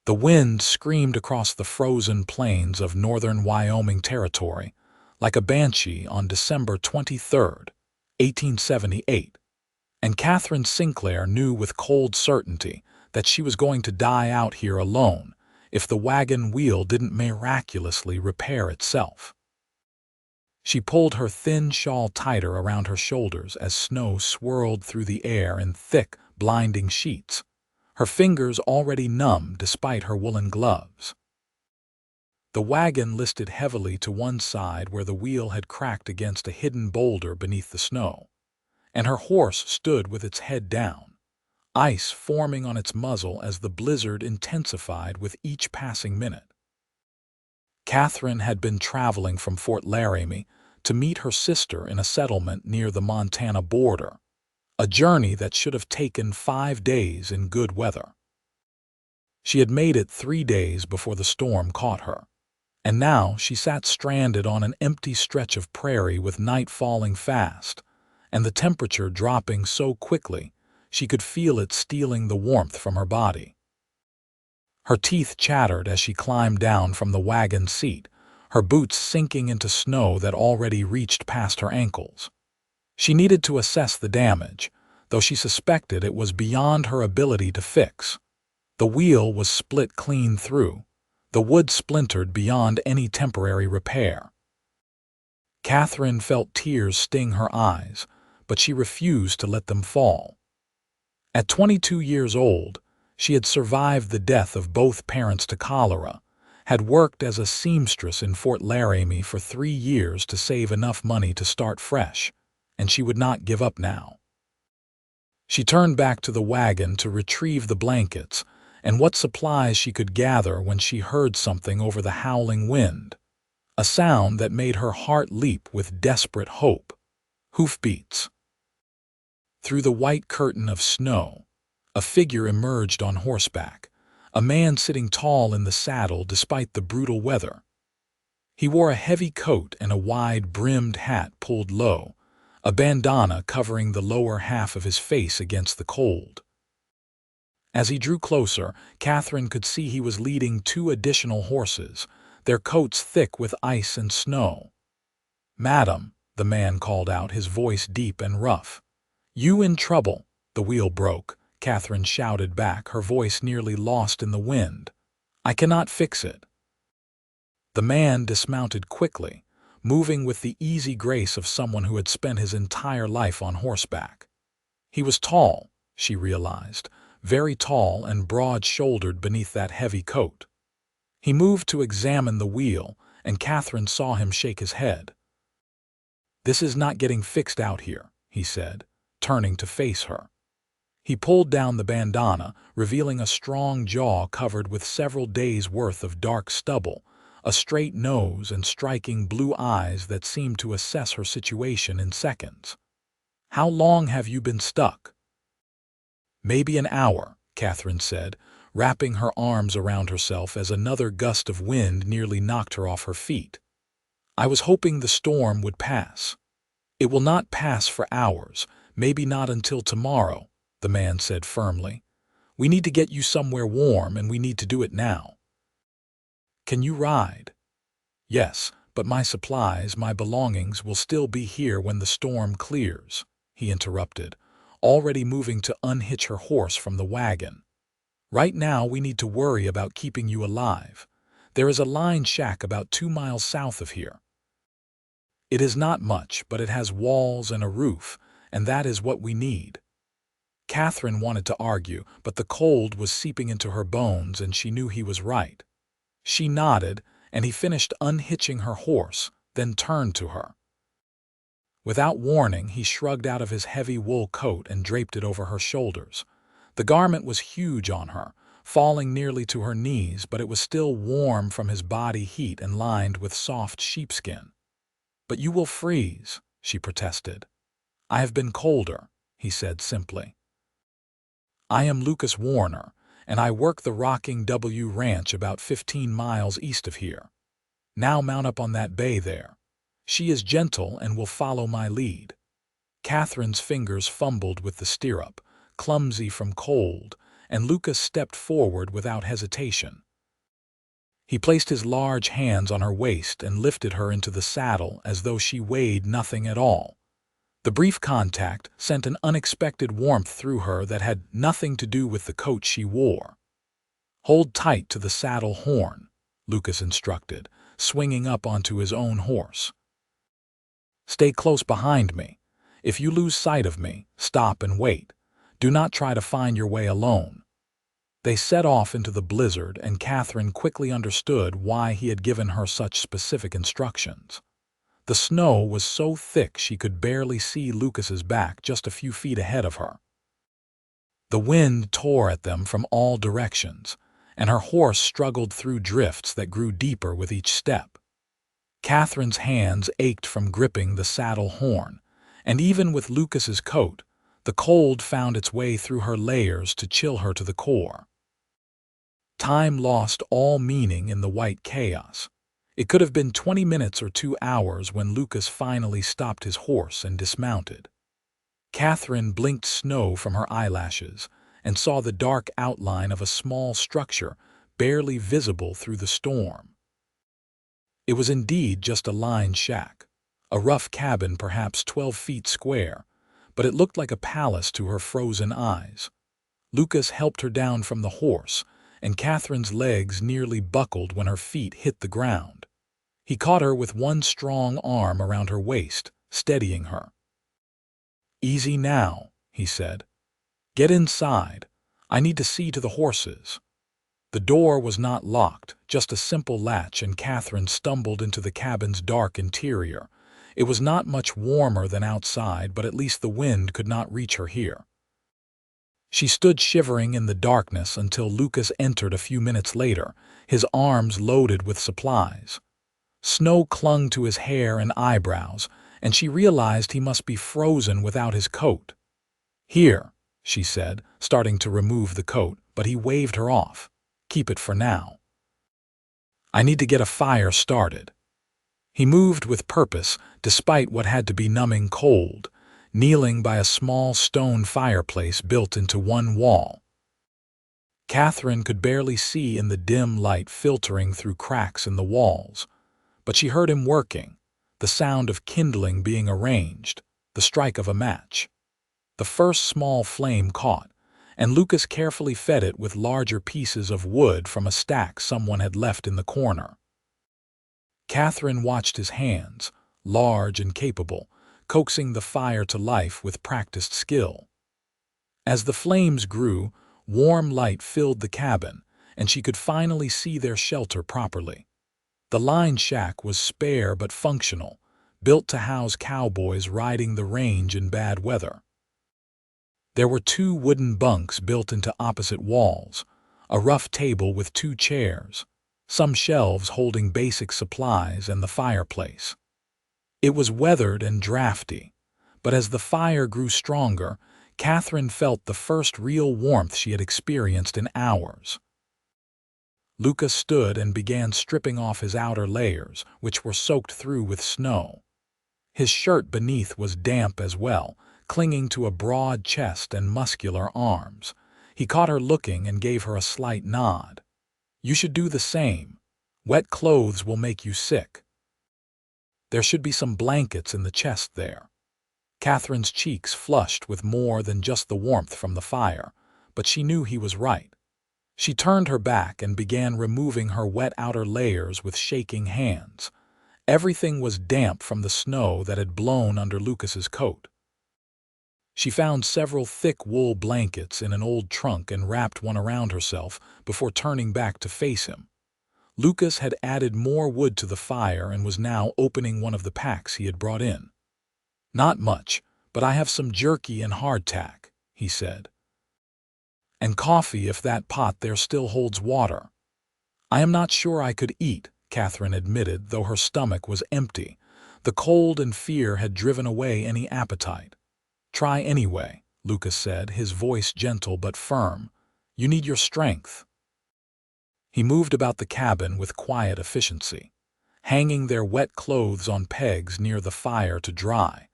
The wind screamed across the frozen plains of northern Wyoming Territory like a banshee on December 23, 1878, and Catherine Sinclair knew with cold certainty that she was going to die out here alone if the wagon wheel didn't miraculously repair itself. She pulled her thin shawl tighter around her shoulders as snow swirled through the air in thick, blinding sheets, her fingers already numb despite her woolen gloves. The wagon listed heavily to one side where the wheel had cracked against a hidden boulder beneath the snow, and her horse stood with its head down, ice forming on its muzzle as the blizzard intensified with each passing minute. Catherine had been traveling from Fort Laramie to meet her sister in a settlement near the Montana border, a journey that should have taken 5 days in good weather. She had made it 3 days before the storm caught her, and now she sat stranded on an empty stretch of prairie with night falling fast, and the temperature dropping so quickly she could feel it stealing the warmth from her body. Her teeth chattered as she climbed down from the wagon seat, her boots sinking into snow that already reached past her ankles. She needed to assess the damage, though she suspected it was beyond her ability to fix. The wheel was split clean through, the wood splintered beyond any temporary repair. Catherine felt tears sting her eyes, but she refused to let them fall. At 22 years old, she had survived the death of both parents to cholera, had worked as a seamstress in Fort Laramie for 3 years to save enough money to start fresh, and she would not give up now. She turned back to the wagon to retrieve the blankets and what supplies she could gather when she heard something over the howling wind, a sound that made her heart leap with desperate hope. Hoofbeats. Through the white curtain of snow, a figure emerged on horseback, a man sitting tall in the saddle despite the brutal weather. He wore a heavy coat and a wide-brimmed hat pulled low, a bandana covering the lower half of his face against the cold. As he drew closer, Catherine could see he was leading 2 additional horses, their coats thick with ice and snow. "Madam," the man called out, his voice deep and rough. "You in trouble?" The wheel broke, Catherine shouted back, her voice nearly lost in the wind. "I cannot fix it." The man dismounted quickly, moving with the easy grace of someone who had spent his entire life on horseback. He was tall, she realized, very tall and broad-shouldered beneath that heavy coat. He moved to examine the wheel, and Catherine saw him shake his head. "This is not getting fixed out here," he said, turning to face her. He pulled down the bandana, revealing a strong jaw covered with several days' worth of dark stubble, a straight nose and striking blue eyes that seemed to assess her situation in seconds. "How long have you been stuck?" "Maybe an hour," Catherine said, wrapping her arms around herself as another gust of wind nearly knocked her off her feet. "I was hoping the storm would pass." "It will not pass for hours, maybe not until tomorrow," the man said firmly. "We need to get you somewhere warm, and we need to do it now." "Can you ride?" "Yes, but my supplies, my belongings will still be here when the storm clears," he interrupted, already moving to unhitch her horse from the wagon. "Right now we need to worry about keeping you alive. There is a line shack about 2 miles south of here. It is not much, but it has walls and a roof, and that is what we need." Catherine wanted to argue, but the cold was seeping into her bones and she knew he was right. She nodded, and he finished unhitching her horse, then turned to her. Without warning, he shrugged out of his heavy wool coat and draped it over her shoulders. The garment was huge on her, falling nearly to her knees, but it was still warm from his body heat and lined with soft sheepskin. "But you will freeze," she protested. "I have been colder," he said simply. "I am Lucas Warner, and I work the Rocking W Ranch about 15 miles east of here. Now mount up on that bay there. She is gentle and will follow my lead." Catherine's fingers fumbled with the stirrup, clumsy from cold, and Lucas stepped forward without hesitation. He placed his large hands on her waist and lifted her into the saddle as though she weighed nothing at all. The brief contact sent an unexpected warmth through her that had nothing to do with the coat she wore. "Hold tight to the saddle horn," Lucas instructed, swinging up onto his own horse. "Stay close behind me. If you lose sight of me, stop and wait. Do not try to find your way alone." They set off into the blizzard, and Catherine quickly understood why he had given her such specific instructions. The snow was so thick she could barely see Lucas's back just a few feet ahead of her. The wind tore at them from all directions, and her horse struggled through drifts that grew deeper with each step. Catherine's hands ached from gripping the saddle horn, and even with Lucas's coat, the cold found its way through her layers to chill her to the core. Time lost all meaning in the white chaos. It could have been 20 minutes or 2 hours when Lucas finally stopped his horse and dismounted. Catherine blinked snow from her eyelashes and saw the dark outline of a small structure barely visible through the storm. It was indeed just a lined shack, a rough cabin perhaps 12 feet square, but it looked like a palace to her frozen eyes. Lucas helped her down from the horse, and Catherine's legs nearly buckled when her feet hit the ground. He caught her with one strong arm around her waist, steadying her. "Easy now," he said. "Get inside. I need to see to the horses." The door was not locked, just a simple latch, and Catherine stumbled into the cabin's dark interior. It was not much warmer than outside, but at least the wind could not reach her here. She stood shivering in the darkness until Lucas entered a few minutes later, his arms loaded with supplies. Snow clung to his hair and eyebrows, and she realized he must be frozen without his coat. "Here," she said, starting to remove the coat, but he waved her off. "Keep it for now. I need to get a fire started." He moved with purpose, despite what had to be numbing cold, kneeling by a small stone fireplace built into one wall. Catherine could barely see in the dim light filtering through cracks in the walls, but she heard him working, the sound of kindling being arranged, the strike of a match. The first small flame caught, and Lucas carefully fed it with larger pieces of wood from a stack someone had left in the corner. Catherine watched his hands, large and capable, coaxing the fire to life with practiced skill. As the flames grew, warm light filled the cabin, and she could finally see their shelter properly. The lined shack was spare but functional, built to house cowboys riding the range in bad weather. There were 2 wooden bunks built into opposite walls, a rough table with 2 chairs, some shelves holding basic supplies, and the fireplace. It was weathered and drafty, but as the fire grew stronger, Catherine felt the first real warmth she had experienced in hours. Lucas stood and began stripping off his outer layers, which were soaked through with snow. His shirt beneath was damp as well, clinging to a broad chest and muscular arms. He caught her looking and gave her a slight nod. "You should do the same. Wet clothes will make you sick." There should be some blankets in the chest there. Catherine's cheeks flushed with more than just the warmth from the fire, but she knew he was right. She turned her back and began removing her wet outer layers with shaking hands. Everything was damp from the snow that had blown under Lucas's coat. She found several thick wool blankets in an old trunk and wrapped one around herself before turning back to face him. Lucas had added more wood to the fire and was now opening one of the packs he had brought in. "Not much, but I have some jerky and hardtack," he said. "And coffee if that pot there still holds water." "I am not sure I could eat," Catherine admitted, though her stomach was empty. The cold and fear had driven away any appetite. "Try anyway," Lucas said, his voice gentle but firm. "You need your strength." He moved about the cabin with quiet efficiency, hanging their wet clothes on pegs near the fire to dry,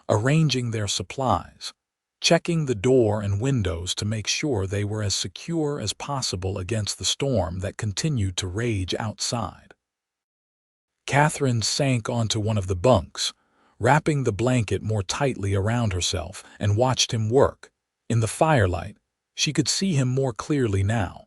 arranging their supplies. checking the door and windows to make sure they were as secure as possible against the storm that continued to rage outside. Catherine sank onto one of the bunks, wrapping the blanket more tightly around herself, and watched him work. In the firelight, she could see him more clearly now.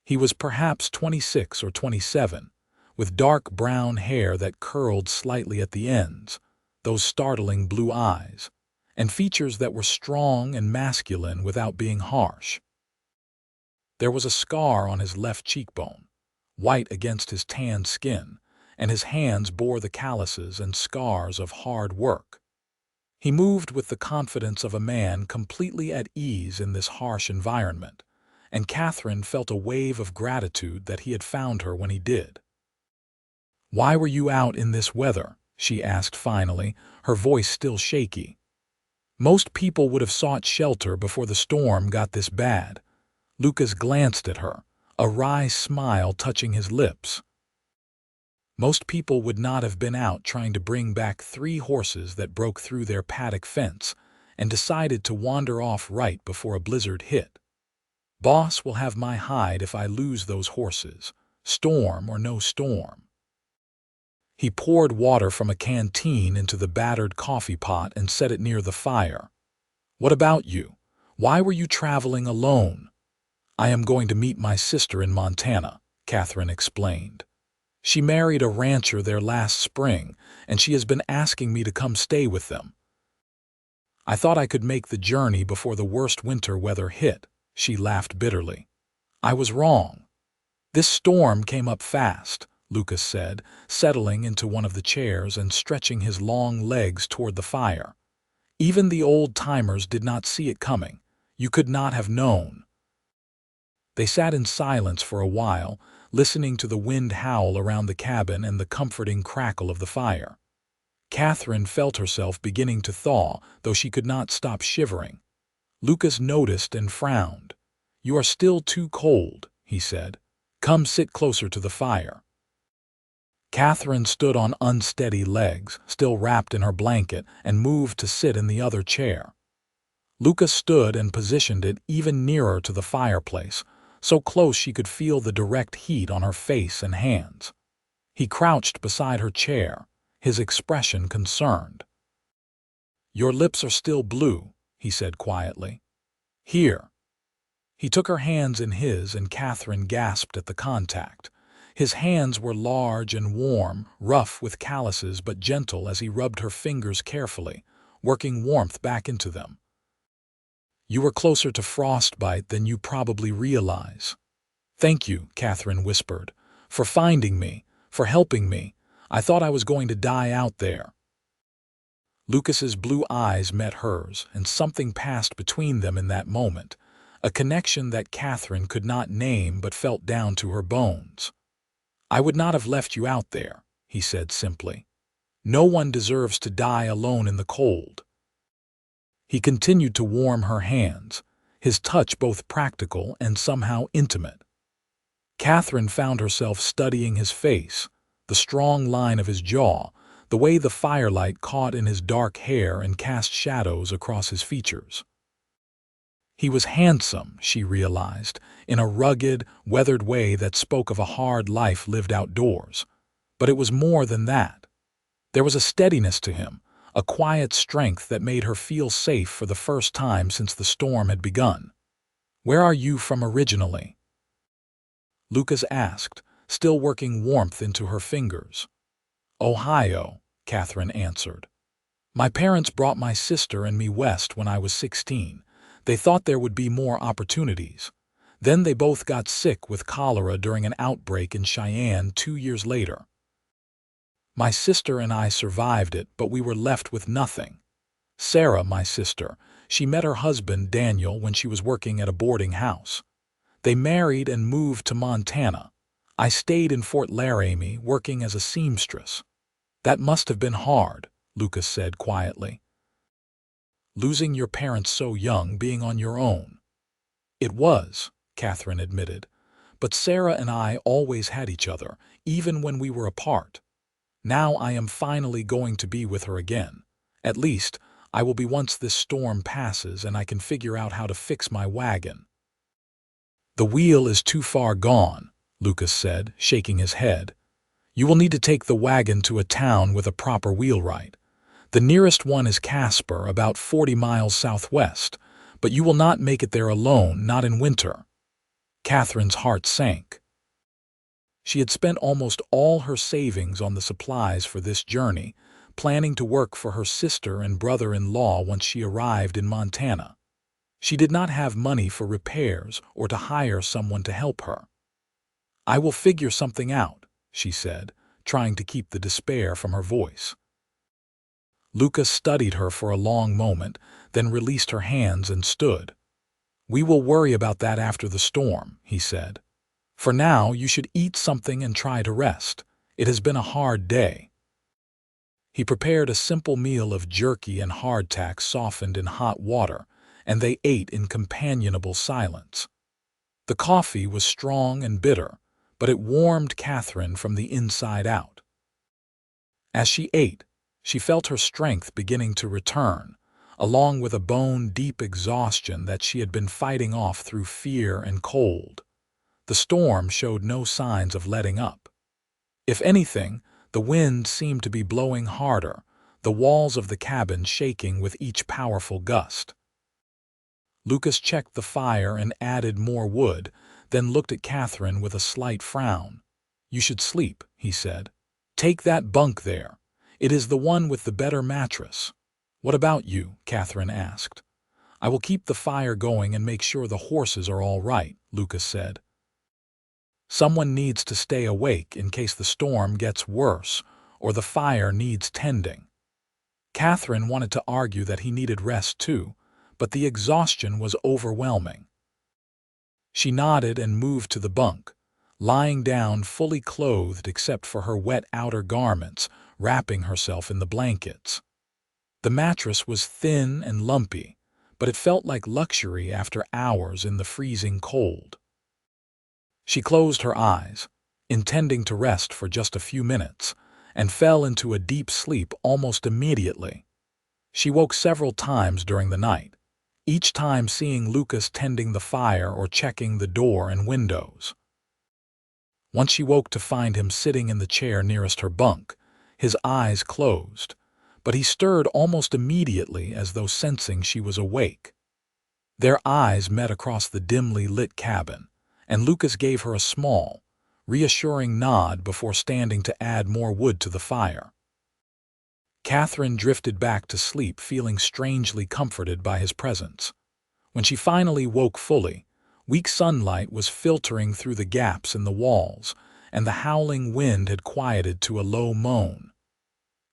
He was perhaps 26 or 27, with dark brown hair that curled slightly at the ends, those startling blue eyes, and features that were strong and masculine without being harsh. There was a scar on his left cheekbone, white against his tanned skin, and his hands bore the calluses and scars of hard work. He moved with the confidence of a man completely at ease in this harsh environment, and Catherine felt a wave of gratitude that he had found her when he did. "Why were you out in this weather?" she asked finally, her voice still shaky. "Most people would have sought shelter before the storm got this bad." Lucas glanced at her, a wry smile touching his lips. Most people would not have been out trying to bring back 3 horses that broke through their paddock fence and decided to wander off right before a blizzard hit. Boss will have my hide if I lose those horses, storm or no storm. He poured water from a canteen into the battered coffee pot and set it near the fire. "What about you? Why were you traveling alone?" "I am going to meet my sister in Montana," Catherine explained. "She married a rancher there last spring, and she has been asking me to come stay with them. I thought I could make the journey before the worst winter weather hit." She laughed bitterly. "I was wrong. This storm came up fast," Lucas said, settling into one of the chairs and stretching his long legs toward the fire. "Even the old-timers did not see it coming. You could not have known." They sat in silence for a while, listening to the wind howl around the cabin and the comforting crackle of the fire. Catherine felt herself beginning to thaw, though she could not stop shivering. Lucas noticed and frowned. "You are still too cold," he said. "Come sit closer to the fire." Catherine stood on unsteady legs, still wrapped in her blanket, and moved to sit in the other chair. Lucas stood and positioned it even nearer to the fireplace, so close she could feel the direct heat on her face and hands. He crouched beside her chair, his expression concerned. "Your lips are still blue," he said quietly. "Here." He took her hands in his, and Catherine gasped at the contact. His hands were large and warm, rough with calluses but gentle as he rubbed her fingers carefully, working warmth back into them. "You were closer to frostbite than you probably realize." "Thank you," Catherine whispered, "for finding me, for helping me. I thought I was going to die out there." Lucas's blue eyes met hers, and something passed between them in that moment, a connection that Catherine could not name but felt down to her bones. "I would not have left you out there," he said simply. "No one deserves to die alone in the cold." He continued to warm her hands, his touch both practical and somehow intimate. Catherine found herself studying his face, the strong line of his jaw, the way the firelight caught in his dark hair and cast shadows across his features. He was handsome, she realized, in a rugged, weathered way that spoke of a hard life lived outdoors. But it was more than that. There was a steadiness to him, a quiet strength that made her feel safe for the first time since the storm had begun. "Where are you from originally?" Lucas asked, still working warmth into her fingers. "Ohio," Catherine answered. "My parents brought my sister and me west when I was 16. They thought there would be more opportunities. Then they both got sick with cholera during an outbreak in Cheyenne 2 years later. My sister and I survived it, but we were left with nothing. Sarah, my sister, she met her husband Daniel when she was working at a boarding house. They married and moved to Montana. I stayed in Fort Laramie working as a seamstress. That must have been hard," Lucas said quietly. "Losing your parents so young, being on your own." "It was," Catherine admitted. "But Sarah and I always had each other, even when we were apart. Now I am finally going to be with her again. At least, I will be once this storm passes and I can figure out how to fix my wagon." "The wheel is too far gone," Lucas said, shaking his head. "You will need to take the wagon to a town with a proper wheelwright. The nearest one is Casper, about 40 miles southwest, but you will not make it there alone, not in winter." Catherine's heart sank. She had spent almost all her savings on the supplies for this journey, planning to work for her sister and brother-in-law once she arrived in Montana. She did not have money for repairs or to hire someone to help her. "I will figure something out," she said, trying to keep the despair from her voice. Lucas studied her for a long moment, then released her hands and stood. "We will worry about that after the storm," he said. "For now, you should eat something and try to rest. It has been a hard day." He prepared a simple meal of jerky and hardtack softened in hot water, and they ate in companionable silence. The coffee was strong and bitter, but it warmed Catherine from the inside out. As she ate, she felt her strength beginning to return, along with a bone-deep exhaustion that she had been fighting off through fear and cold. The storm showed no signs of letting up. If anything, the wind seemed to be blowing harder, the walls of the cabin shaking with each powerful gust. Lucas checked the fire and added more wood, then looked at Catherine with a slight frown. "You should sleep," he said. "Take that bunk there. It is the one with the better mattress." "What about you?" Catherine asked. "I will keep the fire going and make sure the horses are all right," Lucas said. "Someone needs to stay awake in case the storm gets worse or the fire needs tending." Catherine wanted to argue that he needed rest too, but the exhaustion was overwhelming. She nodded and moved to the bunk, lying down fully clothed except for her wet outer garments, wrapping herself in the blankets. The mattress was thin and lumpy, but it felt like luxury after hours in the freezing cold. She closed her eyes, intending to rest for just a few minutes, and fell into a deep sleep almost immediately. She woke several times during the night, each time seeing Lucas tending the fire or checking the door and windows. Once she woke to find him sitting in the chair nearest her bunk, his eyes closed, but he stirred almost immediately as though sensing she was awake. Their eyes met across the dimly lit cabin, and Lucas gave her a small, reassuring nod before standing to add more wood to the fire. Catherine drifted back to sleep, feeling strangely comforted by his presence. When she finally woke fully, weak sunlight was filtering through the gaps in the walls, and the howling wind had quieted to a low moan.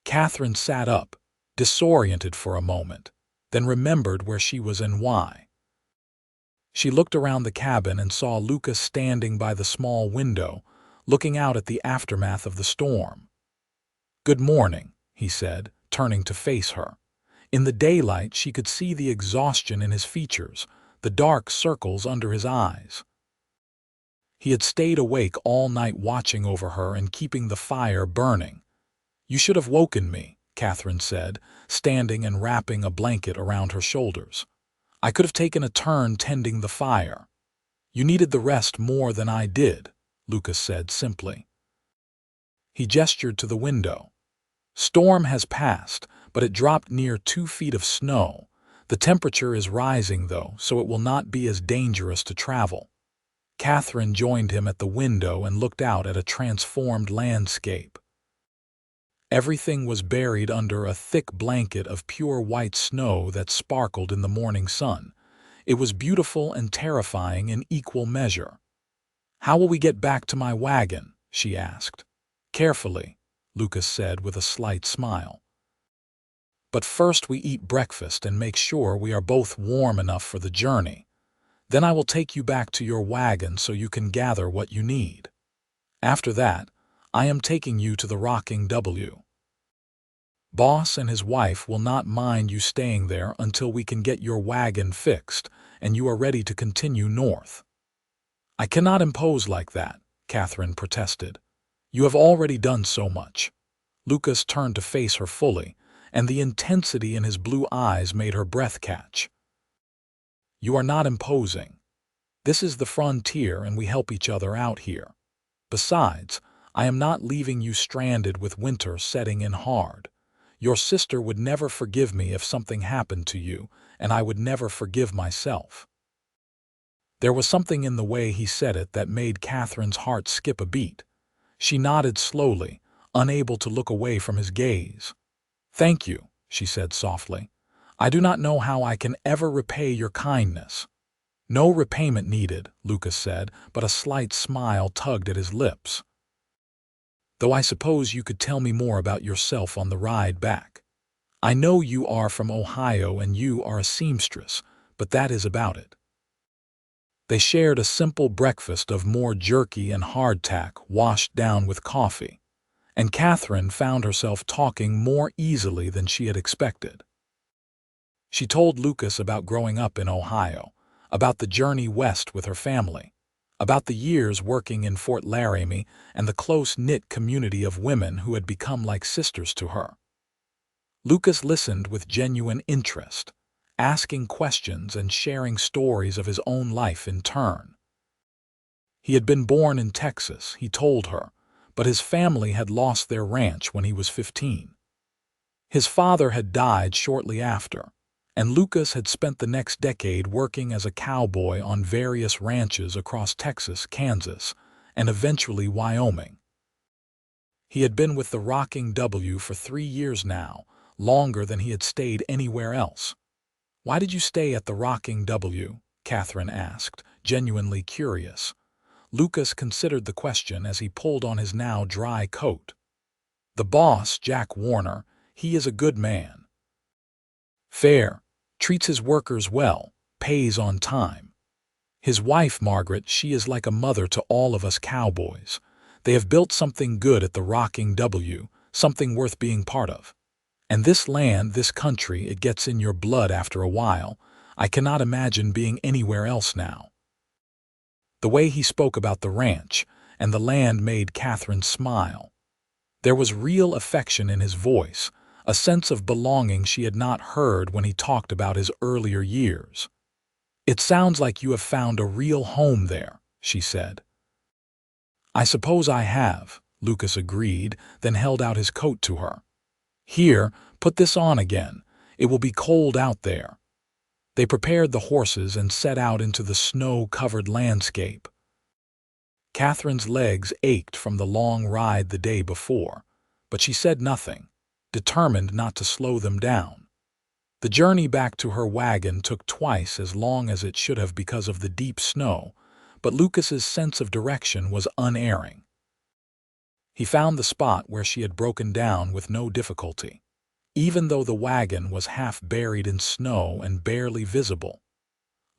Catherine sat up, disoriented for a moment, then remembered where she was and why. She looked around the cabin and saw Lucas standing by the small window, looking out at the aftermath of the storm. "Good morning," he said, turning to face her. In the daylight, she could see the exhaustion in his features, the dark circles under his eyes. He had stayed awake all night watching over her and keeping the fire burning. "You should have woken me," Catherine said, standing and wrapping a blanket around her shoulders. "I could have taken a turn tending the fire." "You needed the rest more than I did," Lucas said simply. He gestured to the window. "Storm has passed, but it dropped near 2 feet of snow. The temperature is rising, though, so it will not be as dangerous to travel." Catherine joined him at the window and looked out at a transformed landscape. Everything was buried under a thick blanket of pure white snow that sparkled in the morning sun. It was beautiful and terrifying in equal measure. "How will we get back to my wagon?" she asked. "Carefully," Lucas said with a slight smile. "But first we eat breakfast and make sure we are both warm enough for the journey. Then I will take you back to your wagon so you can gather what you need. After that, I am taking you to the Rocking W. Boss and his wife will not mind you staying there until we can get your wagon fixed and you are ready to continue north." "I cannot impose like that," Catherine protested. "You have already done so much." Lucas turned to face her fully, and the intensity in his blue eyes made her breath catch. "You are not imposing. This is the frontier and we help each other out here. Besides, I am not leaving you stranded with winter setting in hard. Your sister would never forgive me if something happened to you, and I would never forgive myself." There was something in the way he said it that made Catherine's heart skip a beat. She nodded slowly, unable to look away from his gaze. "Thank you," she said softly. "I do not know how I can ever repay your kindness." "No repayment needed," Lucas said, but a slight smile tugged at his lips. "Though I suppose you could tell me more about yourself on the ride back. I know you are from Ohio and you are a seamstress, but that is about it." They shared a simple breakfast of more jerky and hardtack washed down with coffee, and Catherine found herself talking more easily than she had expected. She told Lucas about growing up in Ohio, about the journey west with her family, about the years working in Fort Laramie and the close-knit community of women who had become like sisters to her. Lucas listened with genuine interest, asking questions and sharing stories of his own life in turn. He had been born in Texas, he told her, but his family had lost their ranch when he was 15. His father had died shortly after, and Lucas had spent the next decade working as a cowboy on various ranches across Texas, Kansas, and eventually Wyoming. He had been with the Rocking W for 3 years now, longer than he had stayed anywhere else. "Why did you stay at the Rocking W?" Catherine asked, genuinely curious. Lucas considered the question as he pulled on his now dry coat. "The boss, Jack Warner, he is a good man. Fair, treats his workers well, pays on time. His wife, Margaret, she is like a mother to all of us cowboys. They have built something good at the Rocking W, something worth being part of. And this land, this country, it gets in your blood after a while. I cannot imagine being anywhere else now." The way he spoke about the ranch and the land made Catherine smile. There was real affection in his voice, a sense of belonging she had not heard when he talked about his earlier years. "It sounds like you have found a real home there," she said. "I suppose I have," Lucas agreed, then held out his coat to her. "Here, put this on again. It will be cold out there." They prepared the horses and set out into the snow-covered landscape. Catherine's legs ached from the long ride the day before, but she said nothing, determined not to slow them down. The journey back to her wagon took twice as long as it should have because of the deep snow, but Lucas's sense of direction was unerring. He found the spot where she had broken down with no difficulty, even though the wagon was half buried in snow and barely visible.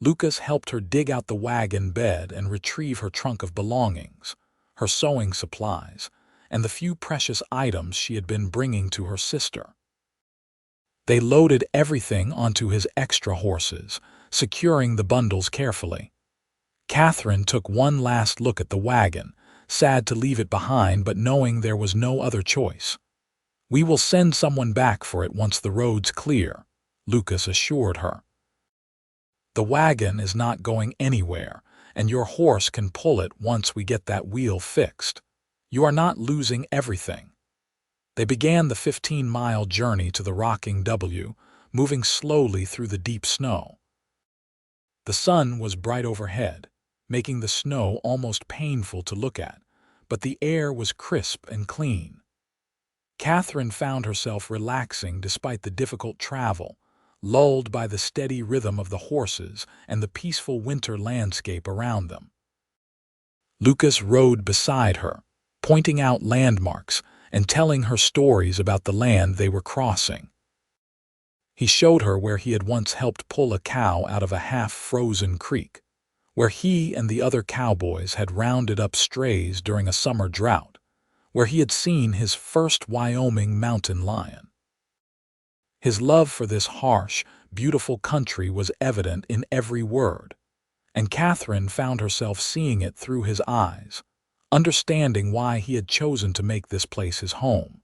Lucas helped her dig out the wagon bed and retrieve her trunk of belongings, her sewing supplies, and the few precious items she had been bringing to her sister. They loaded everything onto his extra horses, securing the bundles carefully. Catherine took one last look at the wagon, sad to leave it behind but knowing there was no other choice. "We will send someone back for it once the road's clear," Lucas assured her. "The wagon is not going anywhere, and your horse can pull it once we get that wheel fixed. You are not losing everything." They began the 15-mile journey to the Rocking W, moving slowly through the deep snow. The sun was bright overhead, making the snow almost painful to look at, but the air was crisp and clean. Catherine found herself relaxing despite the difficult travel, lulled by the steady rhythm of the horses and the peaceful winter landscape around them. Lucas rode beside her, pointing out landmarks and telling her stories about the land they were crossing. He showed her where he had once helped pull a cow out of a half-frozen creek, where he and the other cowboys had rounded up strays during a summer drought, where he had seen his first Wyoming mountain lion. His love for this harsh, beautiful country was evident in every word, and Catherine found herself seeing it through his eyes, understanding why he had chosen to make this place his home.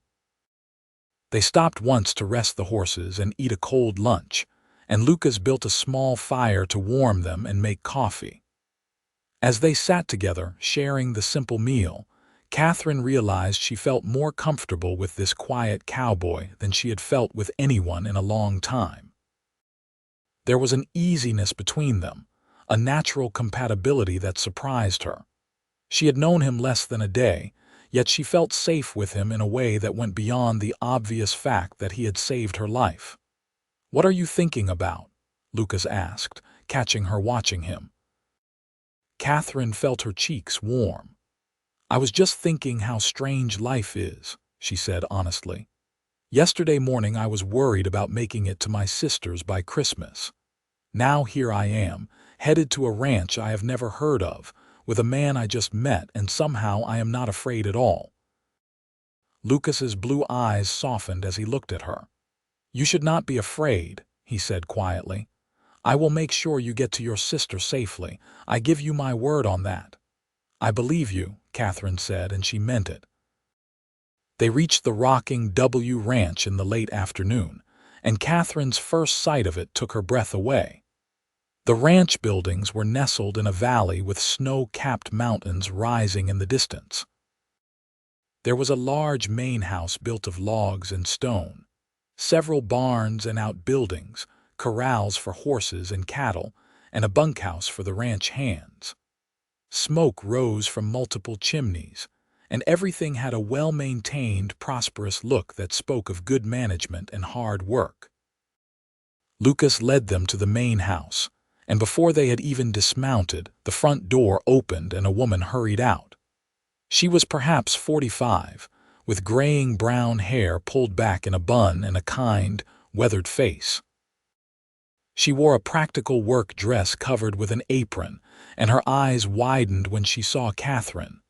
They stopped once to rest the horses and eat a cold lunch, and Lucas built a small fire to warm them and make coffee. As they sat together, sharing the simple meal, Catherine realized she felt more comfortable with this quiet cowboy than she had felt with anyone in a long time. There was an easiness between them, a natural compatibility that surprised her. She had known him less than a day, yet she felt safe with him in a way that went beyond the obvious fact that he had saved her life. "What are you thinking about?" Lucas asked, catching her watching him. Catherine felt her cheeks warm. "I was just thinking how strange life is," she said honestly. "Yesterday morning I was worried about making it to my sister's by Christmas. Now here I am, headed to a ranch I have never heard of, with a man I just met, and somehow I am not afraid at all." Lucas's blue eyes softened as he looked at her. "You should not be afraid," he said quietly. "I will make sure you get to your sister safely. I give you my word on that." "I believe you," Catherine said, and she meant it. They reached the rocking W Ranch in the late afternoon, and Catherine's first sight of it took her breath away. The ranch buildings were nestled in a valley with snow-capped mountains rising in the distance. There was a large main house built of logs and stone, several barns and outbuildings, corrals for horses and cattle, and a bunkhouse for the ranch hands. Smoke rose from multiple chimneys, and everything had a well-maintained, prosperous look that spoke of good management and hard work. Lucas led them to the main house, and before they had even dismounted, the front door opened and a woman hurried out. She was perhaps 45, with graying brown hair pulled back in a bun and a kind, weathered face. She wore a practical work dress covered with an apron, and her eyes widened when she saw Catherine.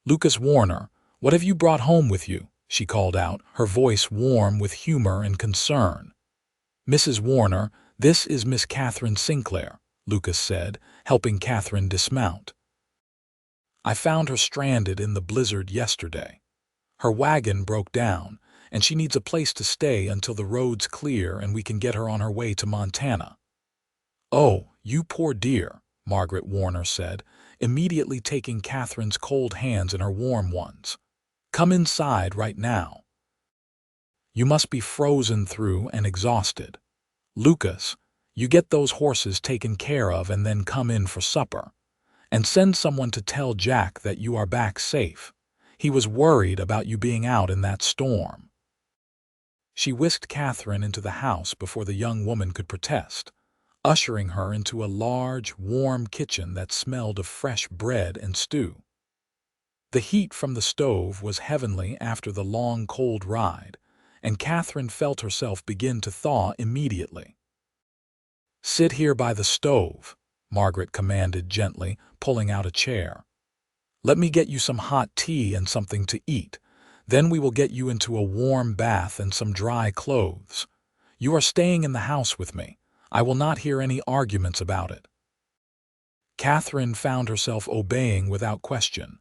"Lucas Warner, what have you brought home with you?" she called out, her voice warm with humor and concern. "Mrs. Warner, this is Miss Catherine Sinclair," Lucas said, helping Catherine dismount. "I found her stranded in the blizzard yesterday. Her wagon broke down, and she needs a place to stay until the roads clear and we can get her on her way to Montana." "Oh, you poor dear," Margaret Warner said, immediately taking Catherine's cold hands in her warm ones. "Come inside right now. You must be frozen through and exhausted. Lucas, you get those horses taken care of and then come in for supper. And send someone to tell Jack that you are back safe. He was worried about you being out in that storm." She whisked Catherine into the house before the young woman could protest, ushering her into a large, warm kitchen that smelled of fresh bread and stew. The heat from the stove was heavenly after the long, cold ride, and Catherine felt herself begin to thaw immediately. "Sit here by the stove," Margaret commanded gently, pulling out a chair. "Let me get you some hot tea and something to eat. Then we will get you into a warm bath and some dry clothes. You are staying in the house with me. I will not hear any arguments about it." Catherine found herself obeying without question,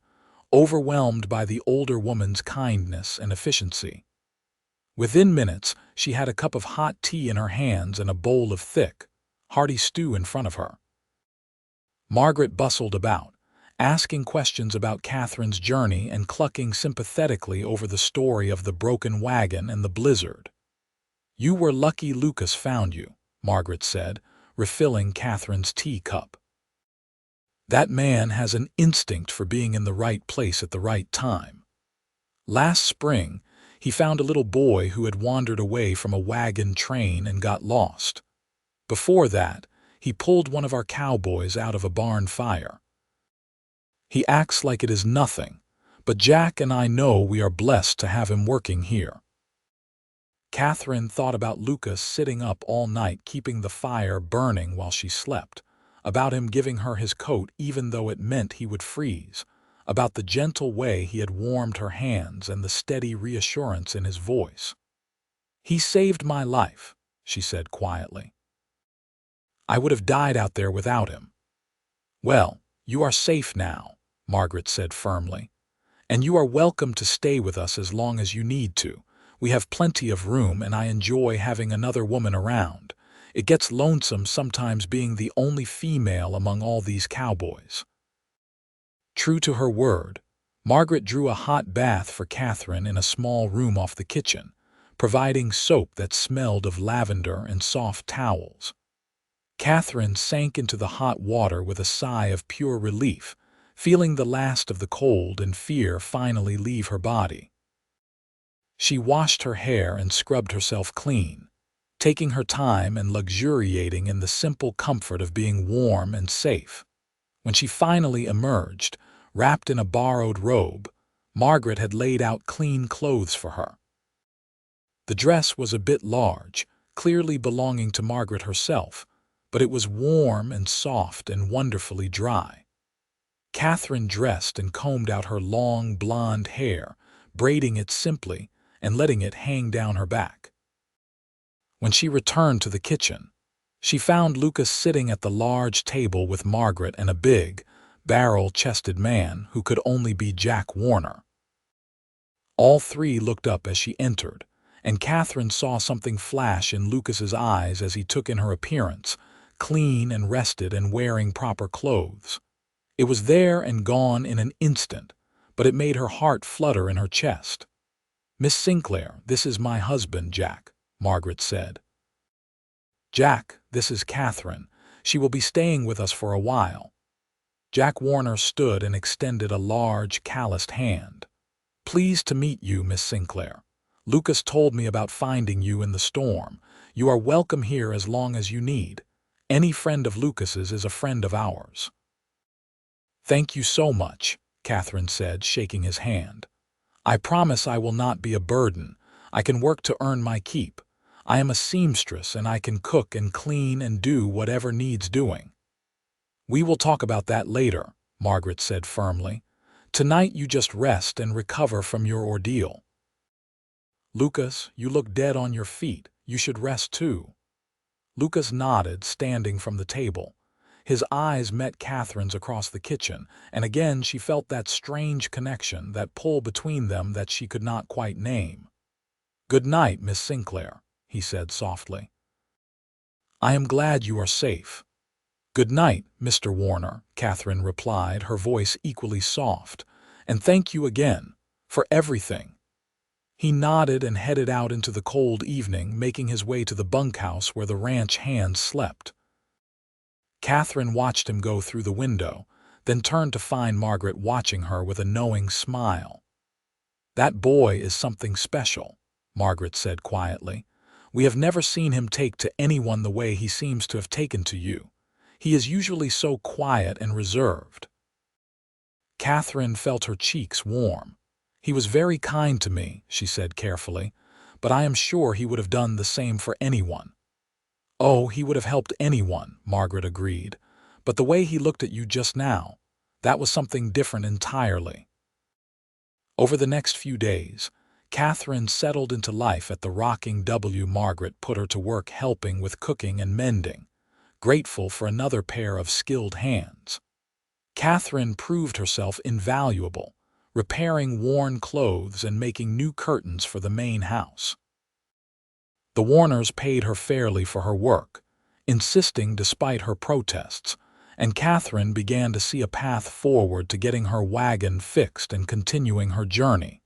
overwhelmed by the older woman's kindness and efficiency. Within minutes, she had a cup of hot tea in her hands and a bowl of thick, hearty stew in front of her. Margaret bustled about, asking questions about Catherine's journey and clucking sympathetically over the story of the broken wagon and the blizzard. "You were lucky Lucas found you," Margaret said, refilling Catherine's tea cup. "That man has an instinct for being in the right place at the right time. Last spring, he found a little boy who had wandered away from a wagon train and got lost. Before that, he pulled one of our cowboys out of a barn fire. He acts like it is nothing, but Jack and I know we are blessed to have him working here." Catherine thought about Lucas sitting up all night keeping the fire burning while she slept, about him giving her his coat even though it meant he would freeze, about the gentle way he had warmed her hands and the steady reassurance in his voice. "He saved my life," she said quietly. "I would have died out there without him." "Well, you are safe now," Margaret said firmly, "and you are welcome to stay with us as long as you need to. We have plenty of room and I enjoy having another woman around. It gets lonesome sometimes being the only female among all these cowboys." True to her word, Margaret drew a hot bath for Catherine in a small room off the kitchen, providing soap that smelled of lavender and soft towels. Catherine sank into the hot water with a sigh of pure relief, feeling the last of the cold and fear finally leave her body. She washed her hair and scrubbed herself clean, taking her time and luxuriating in the simple comfort of being warm and safe. When she finally emerged, wrapped in a borrowed robe, Margaret had laid out clean clothes for her. The dress was a bit large, clearly belonging to Margaret herself, but it was warm and soft and wonderfully dry. Catherine dressed and combed out her long blonde hair, braiding it simply and letting it hang down her back. When she returned to the kitchen, she found Lucas sitting at the large table with Margaret and a big, barrel-chested man who could only be Jack Warner. All three looked up as she entered, and Catherine saw something flash in Lucas's eyes as he took in her appearance, clean and rested and wearing proper clothes. It was there and gone in an instant, but it made her heart flutter in her chest. "Miss Sinclair, this is my husband, Jack," Margaret said. "Jack, this is Catherine. She will be staying with us for a while." Jack Warner stood and extended a large, calloused hand. "Pleased to meet you, Miss Sinclair. Lucas told me about finding you in the storm. You are welcome here as long as you need. Any friend of Lucas's is a friend of ours." "Thank you so much," Catherine said, shaking his hand. "I promise I will not be a burden. I can work to earn my keep. I am a seamstress and I can cook and clean and do whatever needs doing." "We will talk about that later," Margaret said firmly. "Tonight you just rest and recover from your ordeal." "Lucas, you look dead on your feet. You should rest too." Lucas nodded, standing from the table. His eyes met Catherine's across the kitchen, and again she felt that strange connection, that pull between them that she could not quite name. "Good night, Miss Sinclair," he said softly. "I am glad you are safe." "Good night, Mr. Warner," Catherine replied, her voice equally soft. "And thank you again, for everything." He nodded and headed out into the cold evening, making his way to the bunkhouse where the ranch hands slept. Catherine watched him go through the window, then turned to find Margaret watching her with a knowing smile. "That boy is something special," Margaret said quietly. "We have never seen him take to anyone the way he seems to have taken to you. He is usually so quiet and reserved." Catherine felt her cheeks warm. "He was very kind to me," she said carefully, "but I am sure he would have done the same for anyone." "Oh, he would have helped anyone," Margaret agreed. "But the way he looked at you just now, that was something different entirely." Over the next few days, Catherine settled into life at the Rocking W. Margaret put her to work helping with cooking and mending, grateful for another pair of skilled hands. Catherine proved herself invaluable, repairing worn clothes and making new curtains for the main house. The Warners paid her fairly for her work, insisting despite her protests, and Catherine began to see a path forward to getting her wagon fixed and continuing her journey.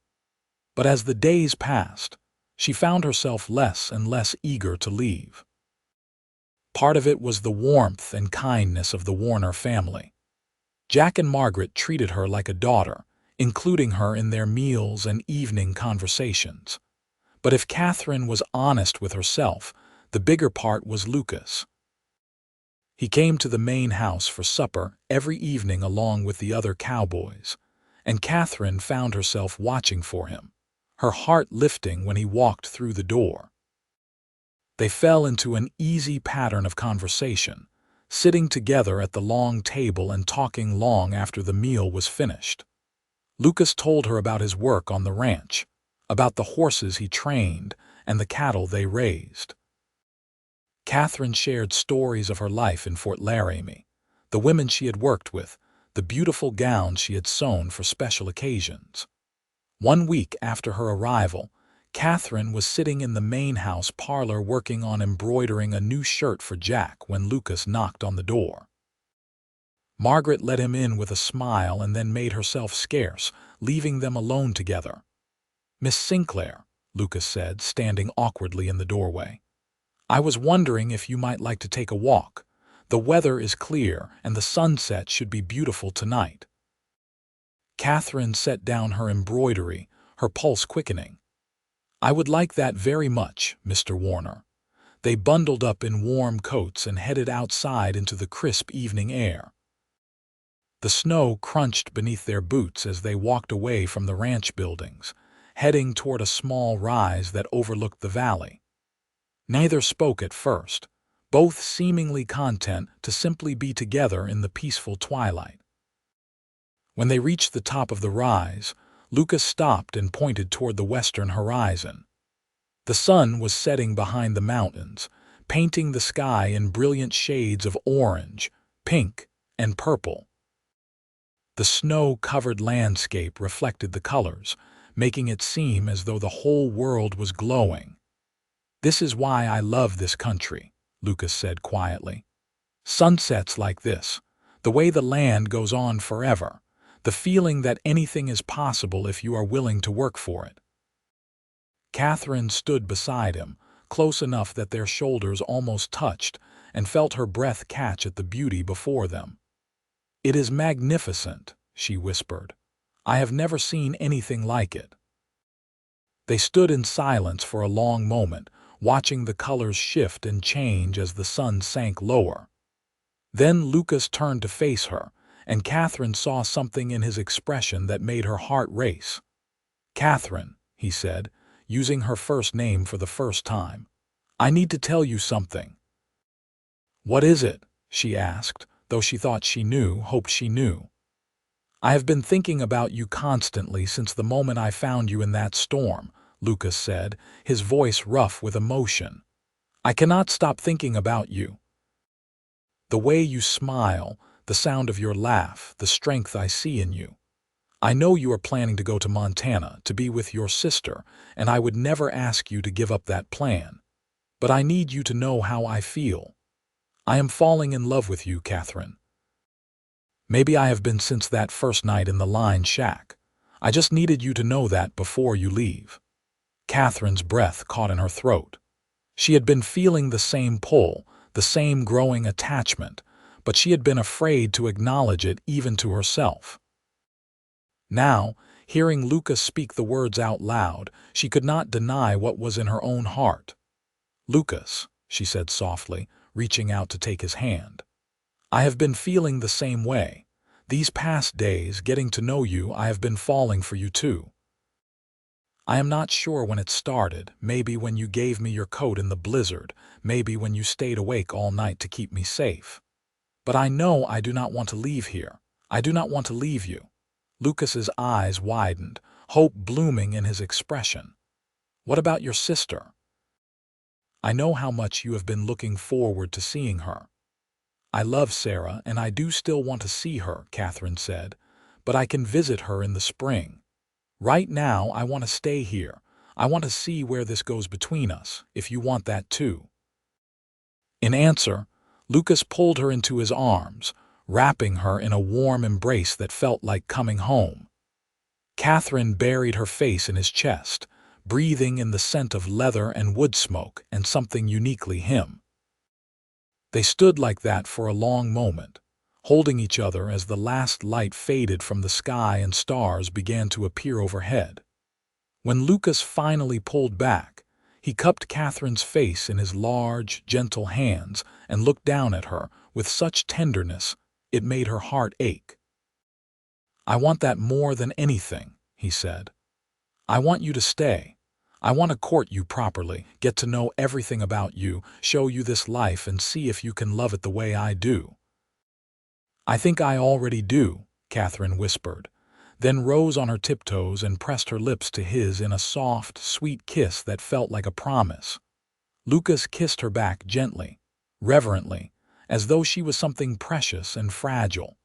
But as the days passed, she found herself less and less eager to leave. Part of it was the warmth and kindness of the Warner family. Jack and Margaret treated her like a daughter, including her in their meals and evening conversations. But if Catherine was honest with herself, the bigger part was Lucas. He came to the main house for supper every evening along with the other cowboys, and Catherine found herself watching for him, her heart lifting when he walked through the door. They fell into an easy pattern of conversation, sitting together at the long table and talking long after the meal was finished. Lucas told her about his work on the ranch, about the horses he trained and the cattle they raised. Catherine shared stories of her life in Fort Laramie, the women she had worked with, the beautiful gowns she had sewn for special occasions. One week after her arrival, Catherine was sitting in the main house parlor working on embroidering a new shirt for Jack when Lucas knocked on the door. Margaret let him in with a smile and then made herself scarce, leaving them alone together. "Miss Sinclair," Lucas said, standing awkwardly in the doorway. "I was wondering if you might like to take a walk. The weather is clear and the sunset should be beautiful tonight." Catherine set down her embroidery, her pulse quickening. "I would like that very much, Mr. Warner." They bundled up in warm coats and headed outside into the crisp evening air. The snow crunched beneath their boots as they walked away from the ranch buildings, heading toward a small rise that overlooked the valley. Neither spoke at first, both seemingly content to simply be together in the peaceful twilight. When they reached the top of the rise, Lucas stopped and pointed toward the western horizon. The sun was setting behind the mountains, painting the sky in brilliant shades of orange, pink, and purple. The snow-covered landscape reflected the colors, making it seem as though the whole world was glowing. "This is why I love this country," Lucas said quietly. "Sunsets like this, the way the land goes on forever, the feeling that anything is possible if you are willing to work for it." Catherine stood beside him, close enough that their shoulders almost touched, and felt her breath catch at the beauty before them. "It is magnificent," she whispered. "I have never seen anything like it." They stood in silence for a long moment, watching the colors shift and change as the sun sank lower. Then Lucas turned to face her, and Catherine saw something in his expression that made her heart race. "Catherine," he said, using her first name for the first time, "I need to tell you something." "What is it?" she asked, though she thought she knew, hoped she knew. "I have been thinking about you constantly since the moment I found you in that storm," Lucas said, his voice rough with emotion. "I cannot stop thinking about you. The way you smile, the sound of your laugh, the strength I see in you. I know you are planning to go to Montana to be with your sister, and I would never ask you to give up that plan. But I need you to know how I feel. I am falling in love with you, Catherine. Maybe I have been since that first night in the line shack. I just needed you to know that before you leave." Catherine's breath caught in her throat. She had been feeling the same pull, the same growing attachment, but she had been afraid to acknowledge it even to herself. Now, hearing Lucas speak the words out loud, she could not deny what was in her own heart. "Lucas," she said softly, reaching out to take his hand. "I have been feeling the same way. These past days, getting to know you, I have been falling for you too. I am not sure when it started, maybe when you gave me your coat in the blizzard, maybe when you stayed awake all night to keep me safe. But I know I do not want to leave here. I do not want to leave you." Lucas's eyes widened, hope blooming in his expression. "What about your sister? I know how much you have been looking forward to seeing her." "I love Sarah, and I do still want to see her," Catherine said, "but I can visit her in the spring. Right now, I want to stay here. I want to see where this goes between us, if you want that too." In answer, Lucas pulled her into his arms, wrapping her in a warm embrace that felt like coming home. Catherine buried her face in his chest, breathing in the scent of leather and wood smoke and something uniquely him. They stood like that for a long moment, holding each other as the last light faded from the sky and stars began to appear overhead. When Lucas finally pulled back, he cupped Catherine's face in his large, gentle hands and looked down at her with such tenderness it made her heart ache. "I want that more than anything," he said. "I want you to stay. I want to court you properly, get to know everything about you, show you this life and see if you can love it the way I do." "I think I already do," Catherine whispered, then rose on her tiptoes and pressed her lips to his in a soft, sweet kiss that felt like a promise. Lucas kissed her back gently, reverently, as though she was something precious and fragile.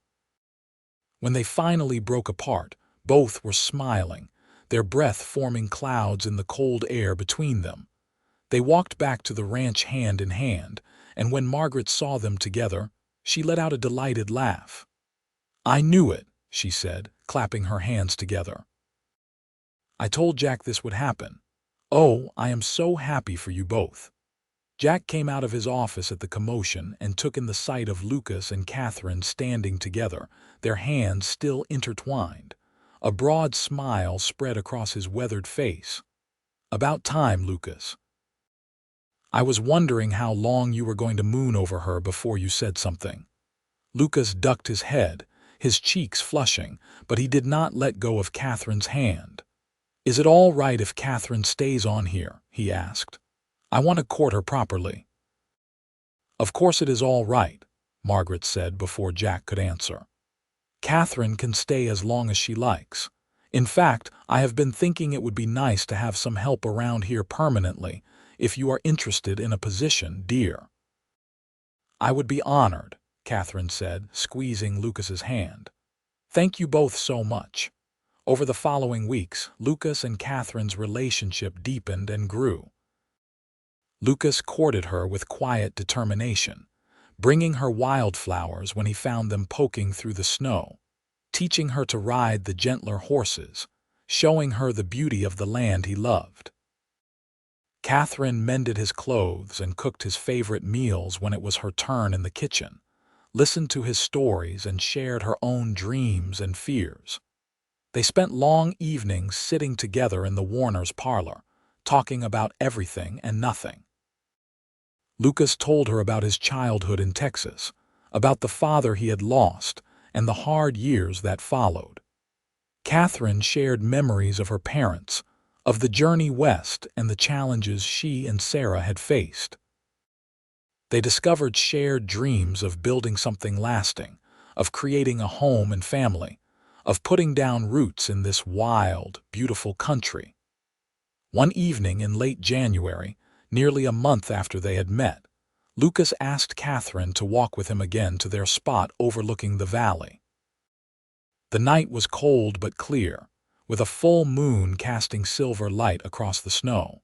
When they finally broke apart, both were smiling, their breath forming clouds in the cold air between them. They walked back to the ranch hand in hand, and when Margaret saw them together, she let out a delighted laugh. "I knew it," she said, clapping her hands together. "I told Jack this would happen. Oh, I am so happy for you both." Jack came out of his office at the commotion and took in the sight of Lucas and Catherine standing together, their hands still intertwined. A broad smile spread across his weathered face. "About time, Lucas. I was wondering how long you were going to moon over her before you said something." Lucas ducked his head, his cheeks flushing, but he did not let go of Catherine's hand. "Is it all right if Catherine stays on here?" he asked. "I want to court her properly." "Of course it is all right," Margaret said before Jack could answer. "Catherine can stay as long as she likes. In fact, I have been thinking it would be nice to have some help around here permanently, if you are interested in a position, dear." "I would be honored," Catherine said, squeezing Lucas's hand. "Thank you both so much." Over the following weeks, Lucas and Catherine's relationship deepened and grew. Lucas courted her with quiet determination, bringing her wildflowers when he found them poking through the snow, teaching her to ride the gentler horses, showing her the beauty of the land he loved. Catherine mended his clothes and cooked his favorite meals when it was her turn in the kitchen, listened to his stories and shared her own dreams and fears. They spent long evenings sitting together in the Warners' parlor, talking about everything and nothing. Lucas told her about his childhood in Texas, about the father he had lost, and the hard years that followed. Catherine shared memories of her parents, of the journey west and the challenges she and Sarah had faced. They discovered shared dreams of building something lasting, of creating a home and family, of putting down roots in this wild, beautiful country. One evening in late January, nearly a month after they had met, Lucas asked Catherine to walk with him again to their spot overlooking the valley. The night was cold but clear, with a full moon casting silver light across the snow.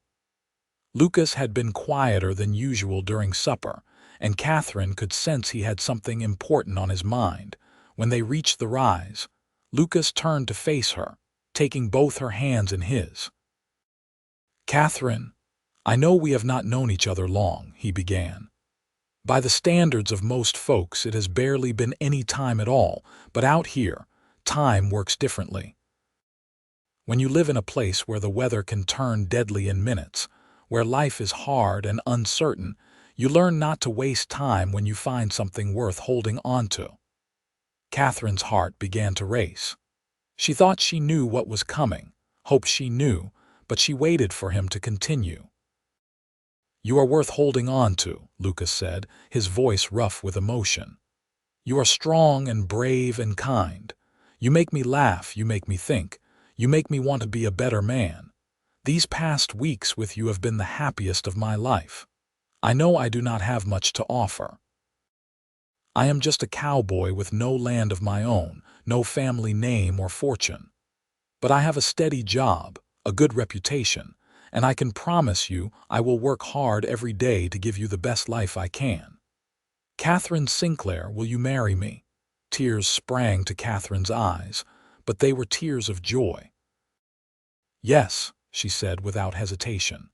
Lucas had been quieter than usual during supper, and Catherine could sense he had something important on his mind. When they reached the rise, Lucas turned to face her, taking both her hands in his. "Catherine, I know we have not known each other long," he began. "By the standards of most folks, it has barely been any time at all, but out here, time works differently. When you live in a place where the weather can turn deadly in minutes, where life is hard and uncertain, you learn not to waste time when you find something worth holding on to." Catherine's heart began to race. She thought she knew what was coming, hoped she knew, but she waited for him to continue. "You are worth holding on to," Lucas said, his voice rough with emotion. "You are strong and brave and kind. You make me laugh, you make me think. You make me want to be a better man. These past weeks with you have been the happiest of my life. I know I do not have much to offer. I am just a cowboy with no land of my own, no family name or fortune. But I have a steady job, a good reputation, and I can promise you I will work hard every day to give you the best life I can. Catherine Sinclair, will you marry me?" Tears sprang to Catherine's eyes, but they were tears of joy. "Yes," she said without hesitation.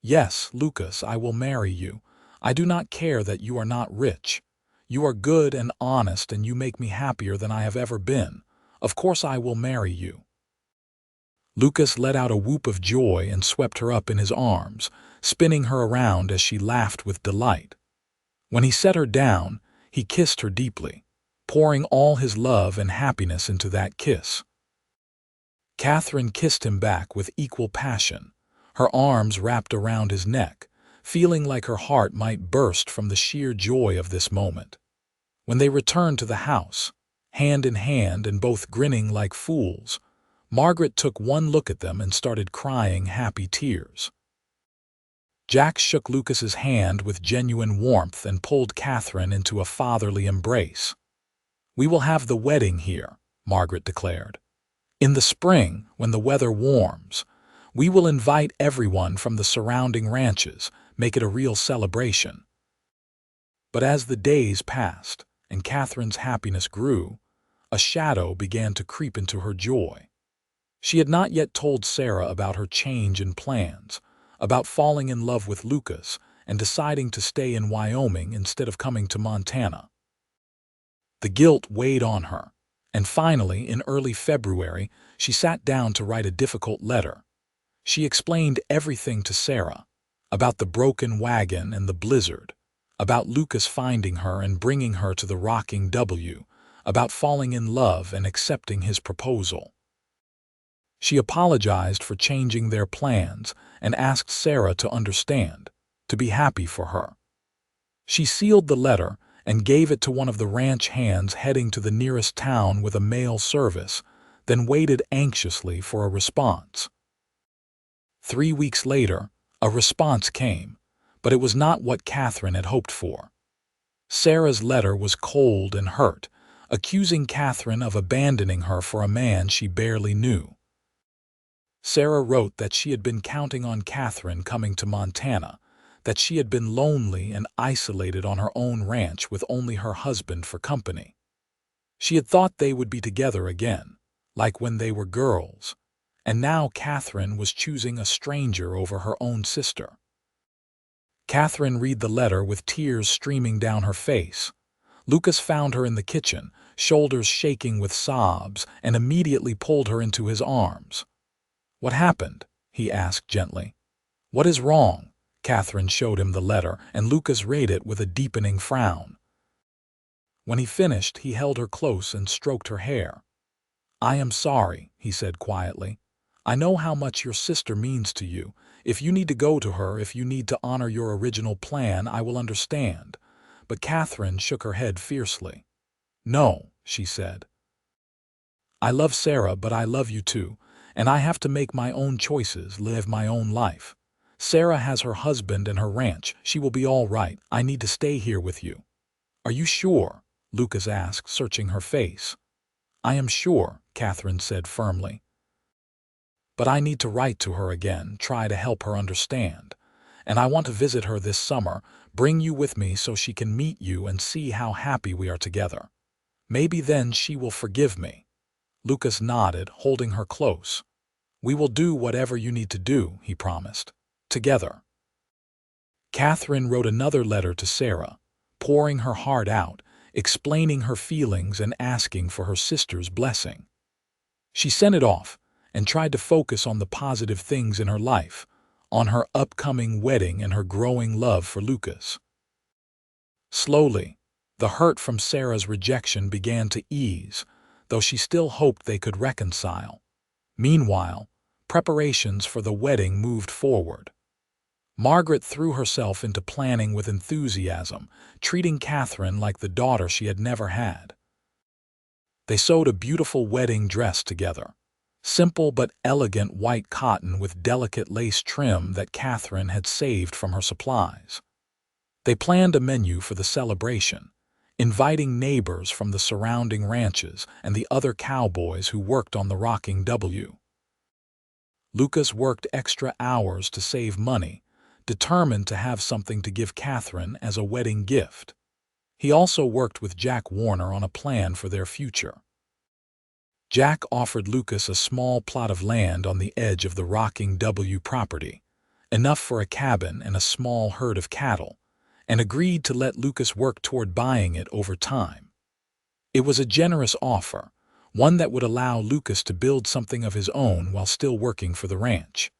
"Yes, Lucas, I will marry you. I do not care that you are not rich. You are good and honest, and you make me happier than I have ever been. Of course I will marry you." Lucas let out a whoop of joy and swept her up in his arms, spinning her around as she laughed with delight. When he set her down, he kissed her deeply, pouring all his love and happiness into that kiss. Catherine kissed him back with equal passion, her arms wrapped around his neck, feeling like her heart might burst from the sheer joy of this moment. When they returned to the house, hand in hand and both grinning like fools, Margaret took one look at them and started crying happy tears. Jack shook Lucas's hand with genuine warmth and pulled Catherine into a fatherly embrace. "We will have the wedding here," Margaret declared. In the spring, when the weather warms, we will invite everyone from the surrounding ranches, make it a real celebration." But as the days passed and Catherine's happiness grew, a shadow began to creep into her joy. She had not yet told Sarah about her change in plans, about falling in love with Lucas and deciding to stay in Wyoming instead of coming to Montana. The guilt weighed on her, and finally, in early February, she sat down to write a difficult letter. She explained everything to Sarah, about the broken wagon and the blizzard, about Lucas finding her and bringing her to the rocking W, about falling in love and accepting his proposal. She apologized for changing their plans and asked Sarah to understand, to be happy for her. She sealed the letter and gave it to one of the ranch hands heading to the nearest town with a mail service, then waited anxiously for a response. 3 weeks later, a response came, but it was not what Catherine had hoped for. Sarah's letter was cold and hurt, accusing Catherine of abandoning her for a man she barely knew. Sarah wrote that she had been counting on Catherine coming to Montana, that she had been lonely and isolated on her own ranch with only her husband for company. She had thought they would be together again, like when they were girls, and now Catherine was choosing a stranger over her own sister. Catherine read the letter with tears streaming down her face. Lucas found her in the kitchen, shoulders shaking with sobs, and immediately pulled her into his arms. "What happened?" he asked gently. "What is wrong?" Catherine showed him the letter, and Lucas read it with a deepening frown. When he finished, he held her close and stroked her hair. "I am sorry," he said quietly. "I know how much your sister means to you. If you need to go to her, if you need to honor your original plan, I will understand." But Catherine shook her head fiercely. "No," she said. "I love Sarah, but I love you too, and I have to make my own choices, live my own life. Sarah has her husband and her ranch. She will be all right. I need to stay here with you." "Are you sure?" Lucas asked, searching her face. "I am sure," Catherine said firmly. "But I need to write to her again, try to help her understand. And I want to visit her this summer, bring you with me so she can meet you and see how happy we are together. Maybe then she will forgive me." Lucas nodded, holding her close. "We will do whatever you need to do," he promised. "Together." Catherine wrote another letter to Sarah, pouring her heart out, explaining her feelings and asking for her sister's blessing. She sent it off and tried to focus on the positive things in her life, on her upcoming wedding and her growing love for Lucas. Slowly, the hurt from Sarah's rejection began to ease, though she still hoped they could reconcile. Meanwhile, preparations for the wedding moved forward. Margaret threw herself into planning with enthusiasm, treating Catherine like the daughter she had never had. They sewed a beautiful wedding dress together, simple but elegant white cotton with delicate lace trim that Catherine had saved from her supplies. They planned a menu for the celebration, inviting neighbors from the surrounding ranches and the other cowboys who worked on the rocking W. Lucas worked extra hours to save money, determined to have something to give Catherine as a wedding gift. He also worked with Jack Warner on a plan for their future. Jack offered Lucas a small plot of land on the edge of the rocking W property, enough for a cabin and a small herd of cattle, and agreed to let Lucas work toward buying it over time. It was a generous offer, one that would allow Lucas to build something of his own while still working for the ranch.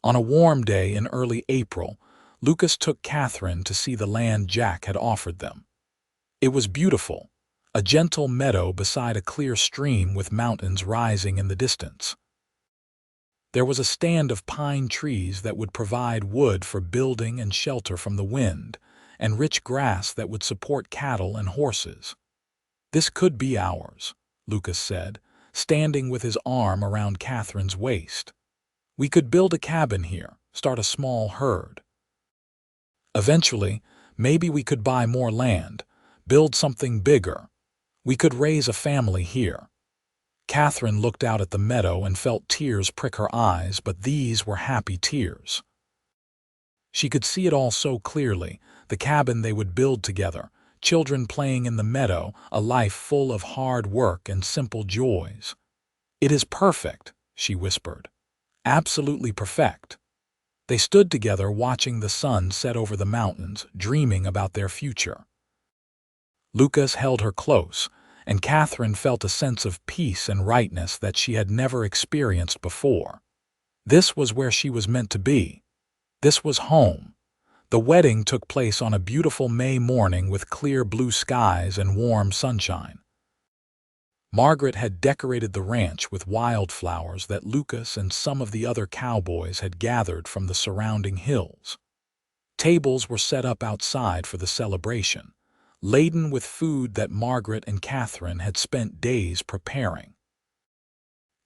On a warm day in early April, Lucas took Catherine to see the land Jack had offered them. It was beautiful, a gentle meadow beside a clear stream with mountains rising in the distance. There was a stand of pine trees that would provide wood for building and shelter from the wind, and rich grass that would support cattle and horses. "This could be ours," Lucas said, standing with his arm around Catherine's waist. "We could build a cabin here, start a small herd. Eventually, maybe we could buy more land, build something bigger. We could raise a family here." Catherine looked out at the meadow and felt tears prick her eyes, but these were happy tears. She could see it all so clearly, the cabin they would build together, children playing in the meadow, a life full of hard work and simple joys. "It is perfect," she whispered. "Absolutely perfect." They stood together watching the sun set over the mountains, dreaming about their future. Lucas held her close, and Catherine felt a sense of peace and rightness that she had never experienced before. This was where she was meant to be. This was home. The wedding took place on a beautiful May morning with clear blue skies and warm sunshine. Margaret had decorated the ranch with wildflowers that Lucas and some of the other cowboys had gathered from the surrounding hills. Tables were set up outside for the celebration, laden with food that Margaret and Catherine had spent days preparing.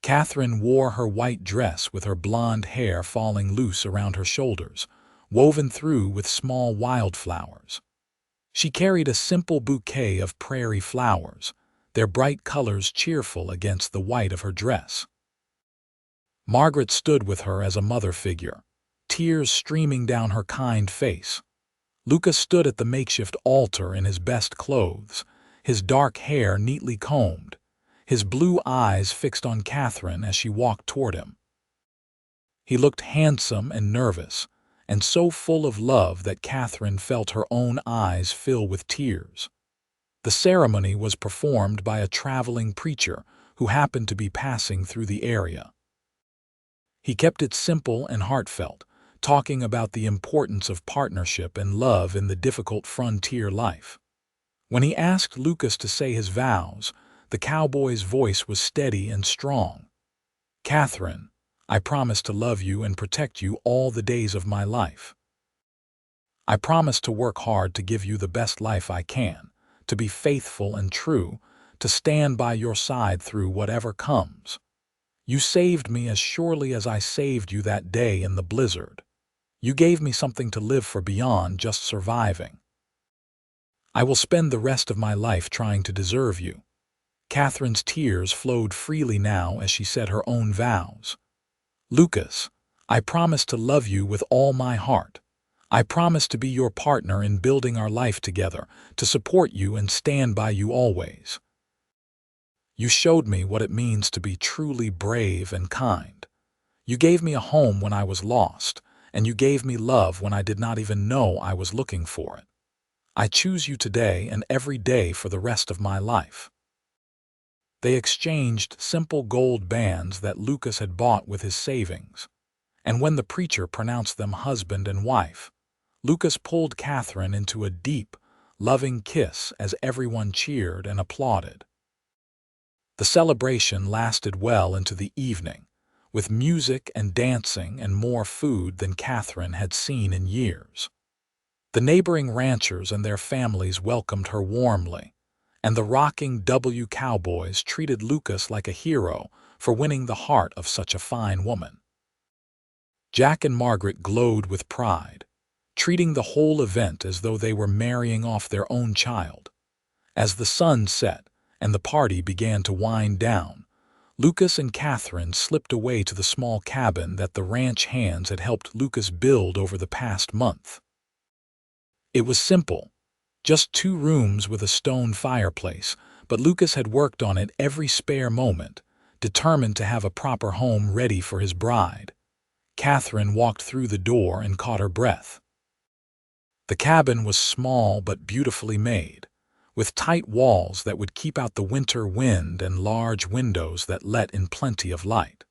Catherine wore her white dress with her blonde hair falling loose around her shoulders, woven through with small wildflowers. She carried a simple bouquet of prairie flowers, their bright colors cheerful against the white of her dress. Margaret stood with her as a mother figure, tears streaming down her kind face. Lucas stood at the makeshift altar in his best clothes, his dark hair neatly combed, his blue eyes fixed on Catherine as she walked toward him. He looked handsome and nervous, and so full of love that Catherine felt her own eyes fill with tears. The ceremony was performed by a traveling preacher who happened to be passing through the area. He kept it simple and heartfelt, talking about the importance of partnership and love in the difficult frontier life. When he asked Lucas to say his vows, the cowboy's voice was steady and strong. "Catherine, I promise to love you and protect you all the days of my life. I promise to work hard to give you the best life I can, to be faithful and true, to stand by your side through whatever comes. You saved me as surely as I saved you that day in the blizzard. You gave me something to live for beyond just surviving. I will spend the rest of my life trying to deserve you." Catherine's tears flowed freely now as she said her own vows. "Lucas, I promise to love you with all my heart. I promise to be your partner in building our life together, to support you and stand by you always. You showed me what it means to be truly brave and kind. You gave me a home when I was lost, and you gave me love when I did not even know I was looking for it. I choose you today and every day for the rest of my life." They exchanged simple gold bands that Lucas had bought with his savings, and when the preacher pronounced them husband and wife, Lucas pulled Catherine into a deep, loving kiss as everyone cheered and applauded. The celebration lasted well into the evening, with music and dancing and more food than Catherine had seen in years. The neighboring ranchers and their families welcomed her warmly, and the rocking cowboys treated Lucas like a hero for winning the heart of such a fine woman. Jack and Margaret glowed with pride, treating the whole event as though they were marrying off their own child. As the sun set and the party began to wind down, Lucas and Catherine slipped away to the small cabin that the ranch hands had helped Lucas build over the past month. It was simple, just 2 rooms with a stone fireplace, but Lucas had worked on it every spare moment, determined to have a proper home ready for his bride. Catherine walked through the door and caught her breath. The cabin was small but beautifully made, with tight walls that would keep out the winter wind and large windows that let in plenty of light.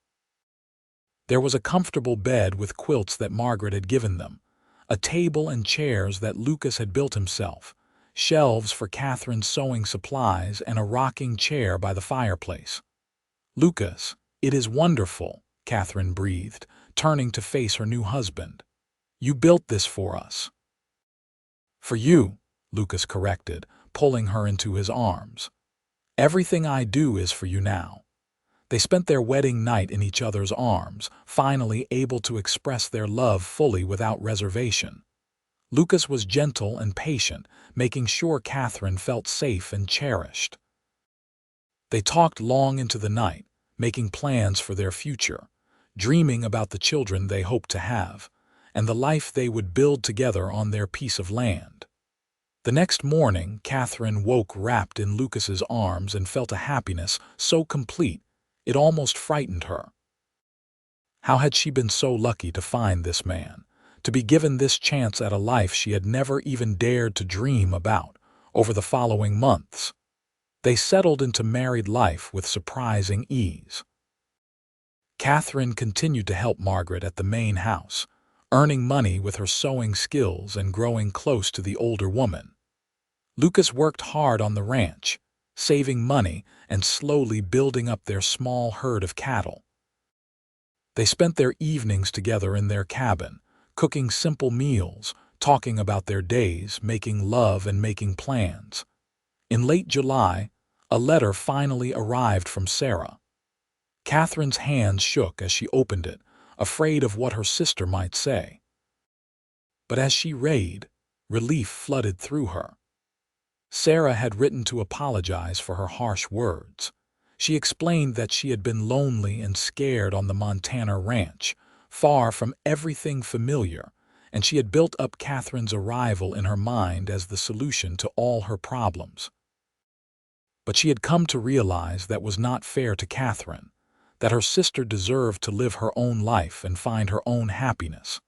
There was a comfortable bed with quilts that Margaret had given them, a table and chairs that Lucas had built himself, shelves for Catherine's sewing supplies, and a rocking chair by the fireplace. "Lucas, it is wonderful," Catherine breathed, turning to face her new husband. "You built this for us." "For you," Lucas corrected, pulling her into his arms. "Everything I do is for you now." They spent their wedding night in each other's arms, finally able to express their love fully without reservation. Lucas was gentle and patient, making sure Catherine felt safe and cherished. They talked long into the night, making plans for their future, dreaming about the children they hoped to have, and the life they would build together on their piece of land. The next morning, Catherine woke wrapped in Lucas's arms and felt a happiness so complete it almost frightened her. How had she been so lucky to find this man, to be given this chance at a life she had never even dared to dream about? Over the following months, they settled into married life with surprising ease. Catherine continued to help Margaret at the main house, earning money with her sewing skills and growing close to the older woman. Lucas worked hard on the ranch, saving money and slowly building up their small herd of cattle. They spent their evenings together in their cabin, cooking simple meals, talking about their days, making love and making plans. In late July, a letter finally arrived from Sarah. Catherine's hands shook as she opened it, afraid of what her sister might say. But as she read, relief flooded through her. Sarah had written to apologize for her harsh words. She explained that she had been lonely and scared on the Montana ranch, far from everything familiar, and she had built up Catherine's arrival in her mind as the solution to all her problems. But she had come to realize that was not fair to Catherine, that her sister deserved to live her own life and find her own happiness.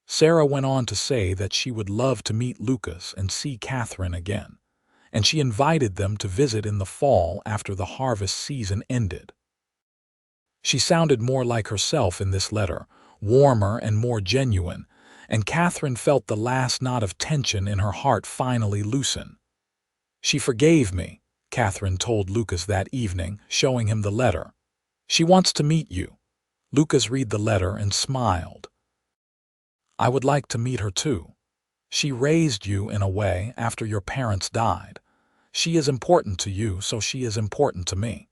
Sarah went on to say that she would love to meet Lucas and see Catherine again, and she invited them to visit in the fall after the harvest season ended. She sounded more like herself in this letter, warmer and more genuine, and Catherine felt the last knot of tension in her heart finally loosen. "She forgave me," Catherine told Lucas that evening, showing him the letter. "She wants to meet you." Lucas read the letter and smiled. "I would like to meet her too. She raised you in a way after your parents died. She is important to you, so she is important to me."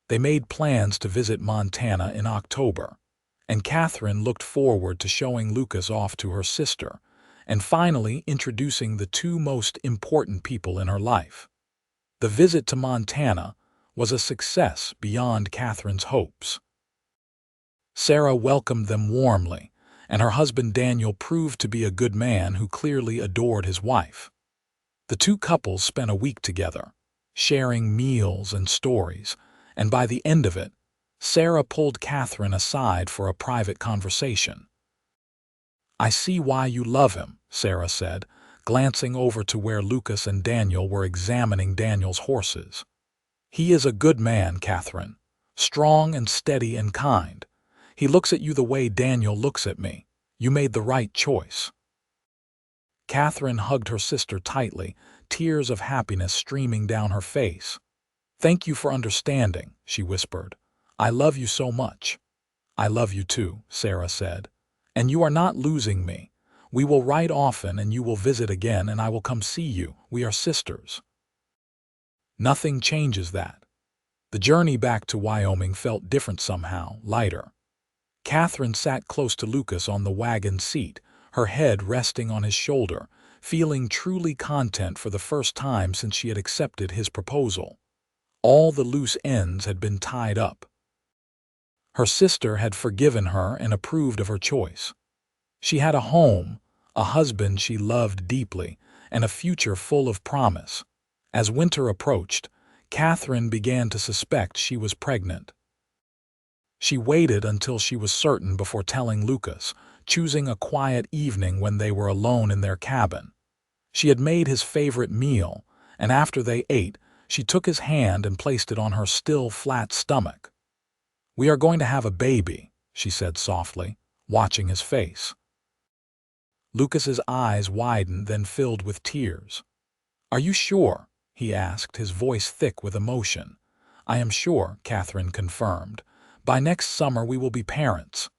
They made plans to visit Montana in October, and Catherine looked forward to showing Lucas off to her sister and finally introducing the two most important people in her life. The visit to Montana was a success beyond Catherine's hopes. Sarah welcomed them warmly, and her husband Daniel proved to be a good man who clearly adored his wife. The two couples spent a week together, sharing meals and stories, and by the end of it, Sarah pulled Catherine aside for a private conversation. "I see why you love him," Sarah said, glancing over to where Lucas and Daniel were examining Daniel's horses. "He is a good man, Catherine, strong and steady and kind. He looks at you the way Daniel looks at me. You made the right choice." Catherine hugged her sister tightly, tears of happiness streaming down her face. "Thank you for understanding," she whispered. "I love you so much." "I love you too," Sarah said. "And you are not losing me. We will write often and you will visit again and I will come see you. We are sisters." Nothing changes that. The journey back to Wyoming felt different somehow, lighter. Catherine sat close to Lucas on the wagon seat, her head resting on his shoulder, feeling truly content for the first time since she had accepted his proposal. All the loose ends had been tied up. Her sister had forgiven her and approved of her choice. She had a home, a husband she loved deeply, and a future full of promise. As winter approached, Catherine began to suspect she was pregnant. She waited until she was certain before telling Lucas, choosing a quiet evening when they were alone in their cabin. She had made his favorite meal, and after they ate, she took his hand and placed it on her still flat stomach. "We are going to have a baby," she said softly, watching his face. Lucas's eyes widened, then filled with tears. "Are you sure?" he asked, his voice thick with emotion. "I am sure," Catherine confirmed. "By next summer we will be parents."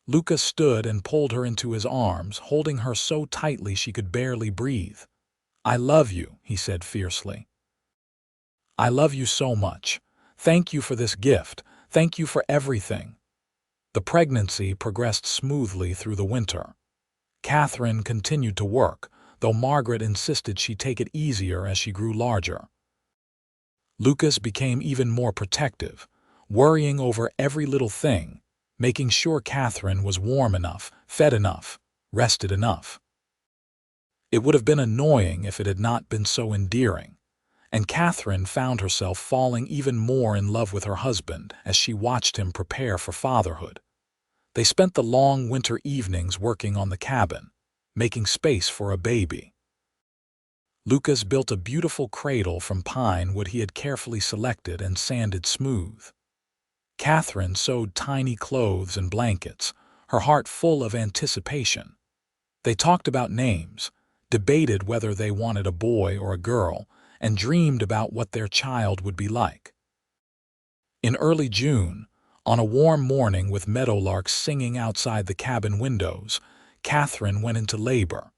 Lucas stood and pulled her into his arms, holding her so tightly she could barely breathe. "I love you," he said fiercely. "I love you so much. Thank you for this gift. Thank you for everything." The pregnancy progressed smoothly through the winter. Catherine continued to work, though Margaret insisted she take it easier as she grew larger. Lucas became even more protective, worrying over every little thing, making sure Catherine was warm enough, fed enough, rested enough. It would have been annoying if it had not been so endearing, and Catherine found herself falling even more in love with her husband as she watched him prepare for fatherhood. They spent the long winter evenings working on the cabin, making space for a baby. Lucas built a beautiful cradle from pine wood he had carefully selected and sanded smooth. Catherine sewed tiny clothes and blankets, her heart full of anticipation. They talked about names, debated whether they wanted a boy or a girl, and dreamed about what their child would be like. In early June, on a warm morning with meadowlarks singing outside the cabin windows, Catherine went into labor.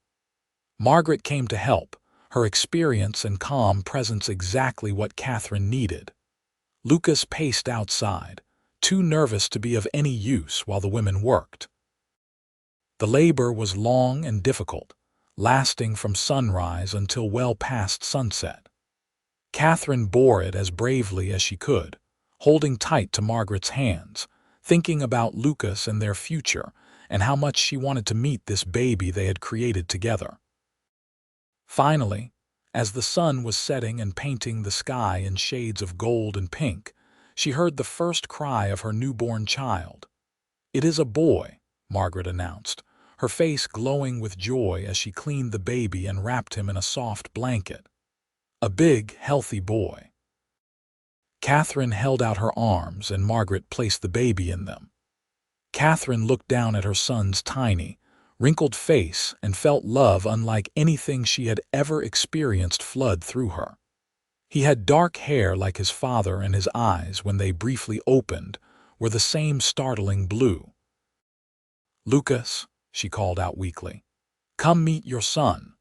Margaret came to help, her experience and calm presence exactly what Catherine needed. Lucas paced outside, too nervous to be of any use while the women worked. The labor was long and difficult, lasting from sunrise until well past sunset. Catherine bore it as bravely as she could, holding tight to Margaret's hands, thinking about Lucas and their future and how much she wanted to meet this baby they had created together. Finally, as the sun was setting and painting the sky in shades of gold and pink, she heard the first cry of her newborn child. "It is a boy," Margaret announced, her face glowing with joy as she cleaned the baby and wrapped him in a soft blanket. A big, healthy boy. Catherine held out her arms and Margaret placed the baby in them. Catherine looked down at her son's tiny, wrinkled face and felt love unlike anything she had ever experienced flood through her. He had dark hair like his father, and his eyes, when they briefly opened, were the same startling blue. "Lucas," she called out weakly, "come meet your son."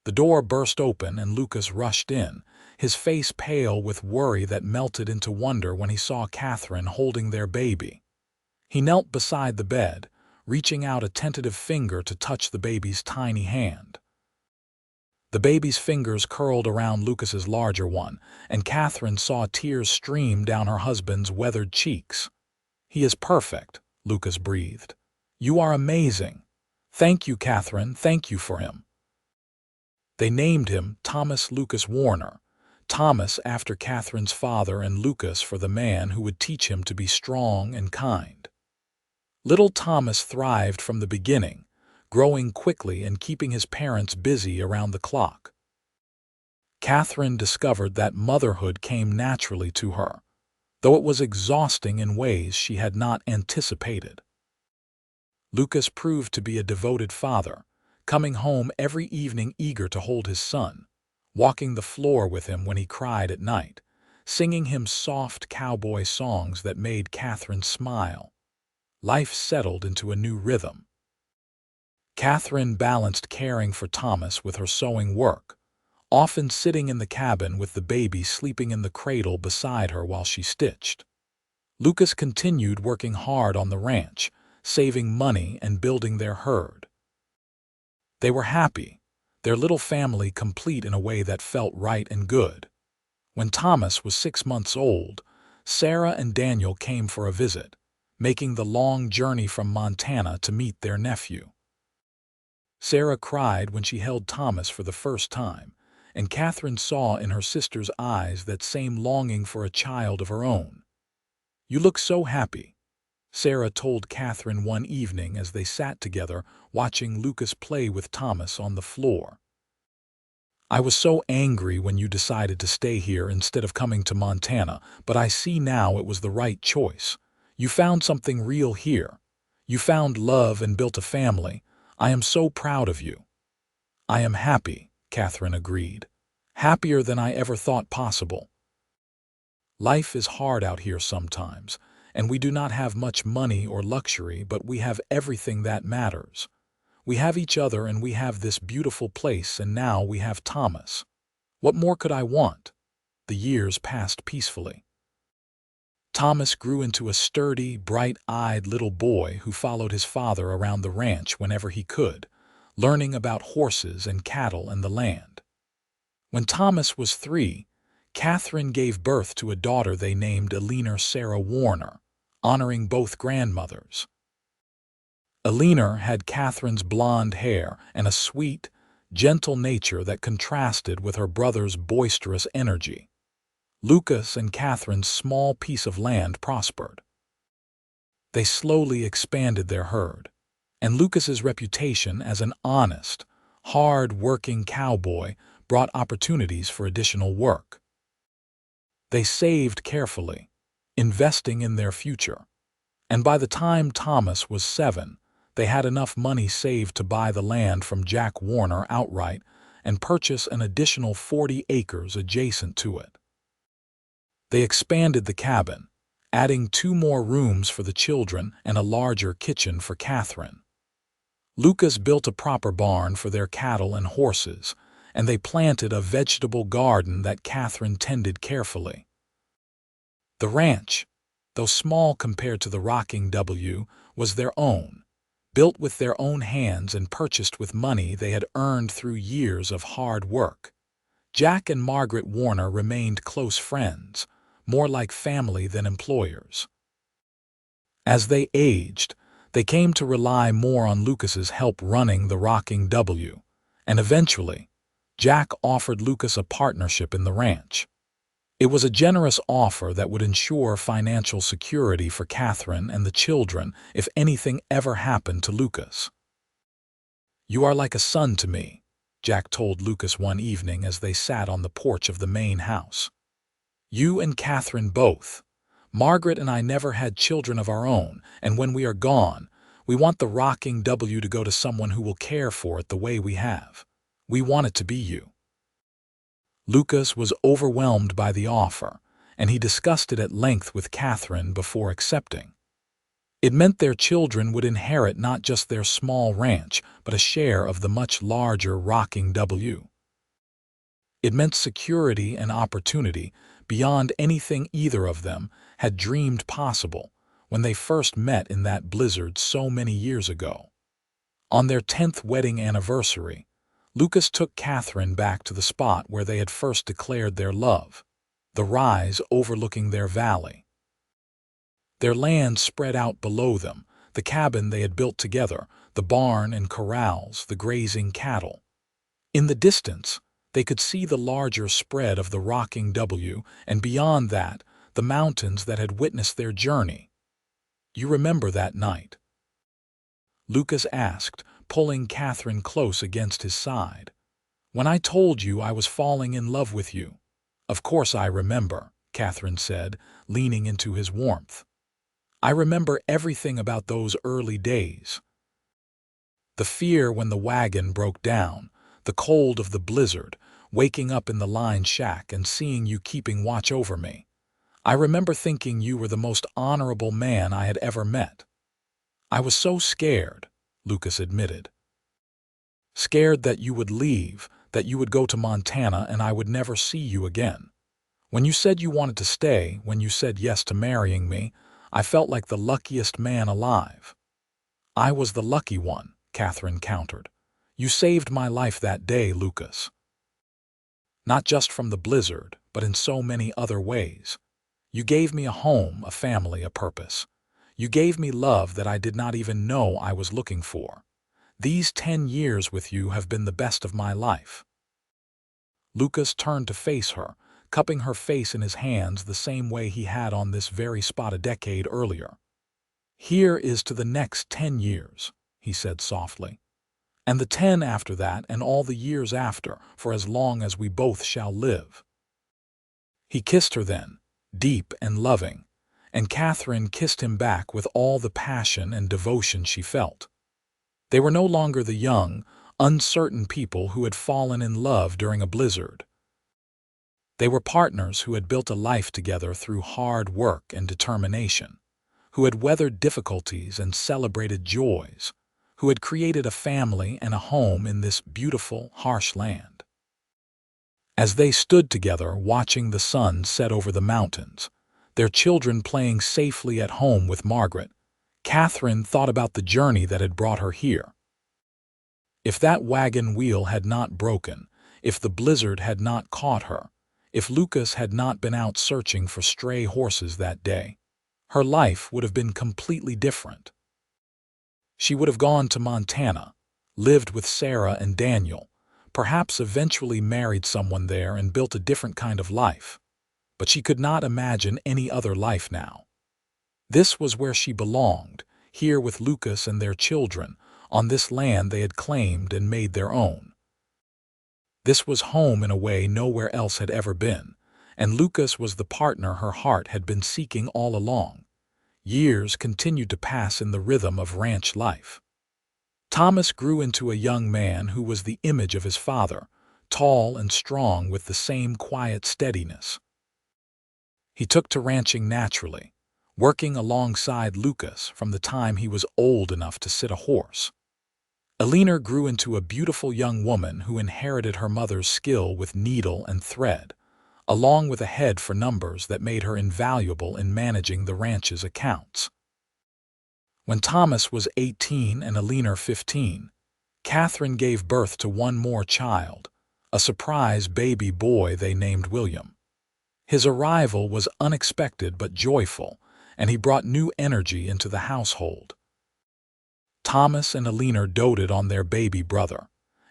The door burst open and Lucas rushed in, his face pale with worry that melted into wonder when he saw Catherine holding their baby. He knelt beside the bed, reaching out a tentative finger to touch the baby's tiny hand. The baby's fingers curled around Lucas's larger one, and Catherine saw tears stream down her husband's weathered cheeks. "He is perfect," Lucas breathed. "You are amazing. Thank you, Catherine, thank you for him." They named him Thomas Lucas Warner, Thomas after Catherine's father and Lucas for the man who would teach him to be strong and kind. Little Thomas thrived from the beginning, growing quickly and keeping his parents busy around the clock. Catherine discovered that motherhood came naturally to her, though it was exhausting in ways she had not anticipated. Lucas proved to be a devoted father, coming home every evening eager to hold his son, walking the floor with him when he cried at night, singing him soft cowboy songs that made Catherine smile. Life settled into a new rhythm. Catherine balanced caring for Thomas with her sewing work, often sitting in the cabin with the baby sleeping in the cradle beside her while she stitched. Lucas continued working hard on the ranch, saving money and building their herd. They were happy, their little family complete in a way that felt right and good. When Thomas was 6 months old, Sarah and Daniel came for a visit, making the long journey from Montana to meet their nephew. Sarah cried when she held Thomas for the first time, and Catherine saw in her sister's eyes that same longing for a child of her own. "You look so happy," Sarah told Catherine one evening as they sat together watching Lucas play with Thomas on the floor. "I was so angry when you decided to stay here instead of coming to Montana, but I see now it was the right choice. You found something real here. You found love and built a family. I am so proud of you." "I am happy," Catherine agreed. "Happier than I ever thought possible. Life is hard out here sometimes, and we do not have much money or luxury, but we have everything that matters. We have each other and we have this beautiful place, and now we have Thomas. What more could I want?" The years passed peacefully. Thomas grew into a sturdy, bright-eyed little boy who followed his father around the ranch whenever he could, learning about horses and cattle and the land. When Thomas was 3, Catherine gave birth to a daughter they named Eleanor Sarah Warner, honoring both grandmothers. Eleanor had Catherine's blonde hair and a sweet, gentle nature that contrasted with her brother's boisterous energy. Lucas and Catherine's small piece of land prospered. They slowly expanded their herd, and Lucas's reputation as an honest, hard-working cowboy brought opportunities for additional work. They saved carefully, investing in their future, and by the time Thomas was 7, they had enough money saved to buy the land from Jack Warner outright and purchase an additional 40 acres adjacent to it. They expanded the cabin, adding 2 more rooms for the children and a larger kitchen for Catherine. Lucas built a proper barn for their cattle and horses, and they planted a vegetable garden that Catherine tended carefully. The ranch, though small compared to the Rocking W, was their own, built with their own hands and purchased with money they had earned through years of hard work. Jack and Margaret Warner remained close friends, more like family than employers. As they aged, they came to rely more on Lucas's help running the Rocking W, and eventually, Jack offered Lucas a partnership in the ranch. It was a generous offer that would ensure financial security for Catherine and the children if anything ever happened to Lucas. "You are like a son to me," Jack told Lucas one evening as they sat on the porch of the main house. "You and Catherine both. Margaret and I never had children of our own, and when we are gone, we want the Rocking W to go to someone who will care for it the way we have. We want it to be you." Lucas was overwhelmed by the offer, and he discussed it at length with Catherine before accepting. It meant their children would inherit not just their small ranch, but a share of the much larger Rocking W. It meant security and opportunity beyond anything either of them had dreamed possible when they first met in that blizzard so many years ago. On their 10th wedding anniversary, Lucas took Catherine back to the spot where they had first declared their love, the rise overlooking their valley. Their land spread out below them, the cabin they had built together, the barn and corrals, the grazing cattle. In the distance, they could see the larger spread of the Rocking W, and beyond that, the mountains that had witnessed their journey. "You remember that night?" Lucas asked, pulling Catherine close against his side. "When I told you I was falling in love with you?" "Of course I remember," Catherine said, leaning into his warmth. "I remember everything about those early days. The fear when the wagon broke down, the cold of the blizzard, waking up in the line shack and seeing you keeping watch over me. I remember thinking you were the most honorable man I had ever met." "I was so scared," Lucas admitted. "Scared that you would leave, that you would go to Montana and I would never see you again. When you said you wanted to stay, when you said yes to marrying me, I felt like the luckiest man alive." "I was the lucky one," Catherine countered. "You saved my life that day, Lucas. Not just from the blizzard, but in so many other ways. You gave me a home, a family, a purpose. You gave me love that I did not even know I was looking for. These 10 years with you have been the best of my life." Lucas turned to face her, cupping her face in his hands the same way he had on this very spot a decade earlier. "Here is to the next 10 years, he said softly. "And the 10 after that and all the years after, for as long as we both shall live." He kissed her then, deep and loving, and Catherine kissed him back with all the passion and devotion she felt. They were no longer the young, uncertain people who had fallen in love during a blizzard. They were partners who had built a life together through hard work and determination, who had weathered difficulties and celebrated joys, who had created a family and a home in this beautiful, harsh land. As they stood together watching the sun set over the mountains, their children playing safely at home with Margaret, Catherine thought about the journey that had brought her here. If that wagon wheel had not broken, if the blizzard had not caught her, If Lucas had not been out searching for stray horses that day, her life would have been completely different. She would have gone to Montana, lived with Sarah and Daniel, perhaps eventually married someone there and built a different kind of life. But she could not imagine any other life now. This was where she belonged, here with Lucas and their children, on this land they had claimed and made their own. This was home in a way nowhere else had ever been, and Lucas was the partner her heart had been seeking all along. Years continued to pass in the rhythm of ranch life. Thomas grew into a young man who was the image of his father, tall and strong with the same quiet steadiness. He took to ranching naturally, working alongside Lucas from the time he was old enough to sit a horse. Alina grew into a beautiful young woman who inherited her mother's skill with needle and thread, along with a head for numbers that made her invaluable in managing the ranch's accounts. When Thomas was 18 and Alina 15, Catherine gave birth to one more child, a surprise baby boy they named William. His arrival was unexpected but joyful, and he brought new energy into the household. Thomas and Alina doted on their baby brother,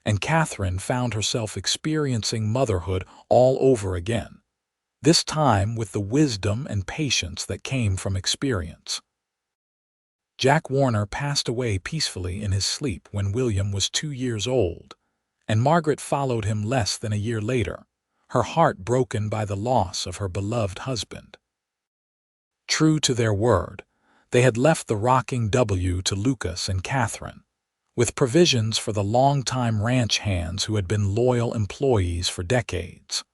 and Catherine found herself experiencing motherhood all over again, this time with the wisdom and patience that came from experience. Jack Warner passed away peacefully in his sleep when William was 2 years old, and Margaret followed him less than a year later, her heart broken by the loss of her beloved husband. True to their word, they had left the rocking W to Lucas and Catherine, with provisions for the long-time ranch hands who had been loyal employees for decades.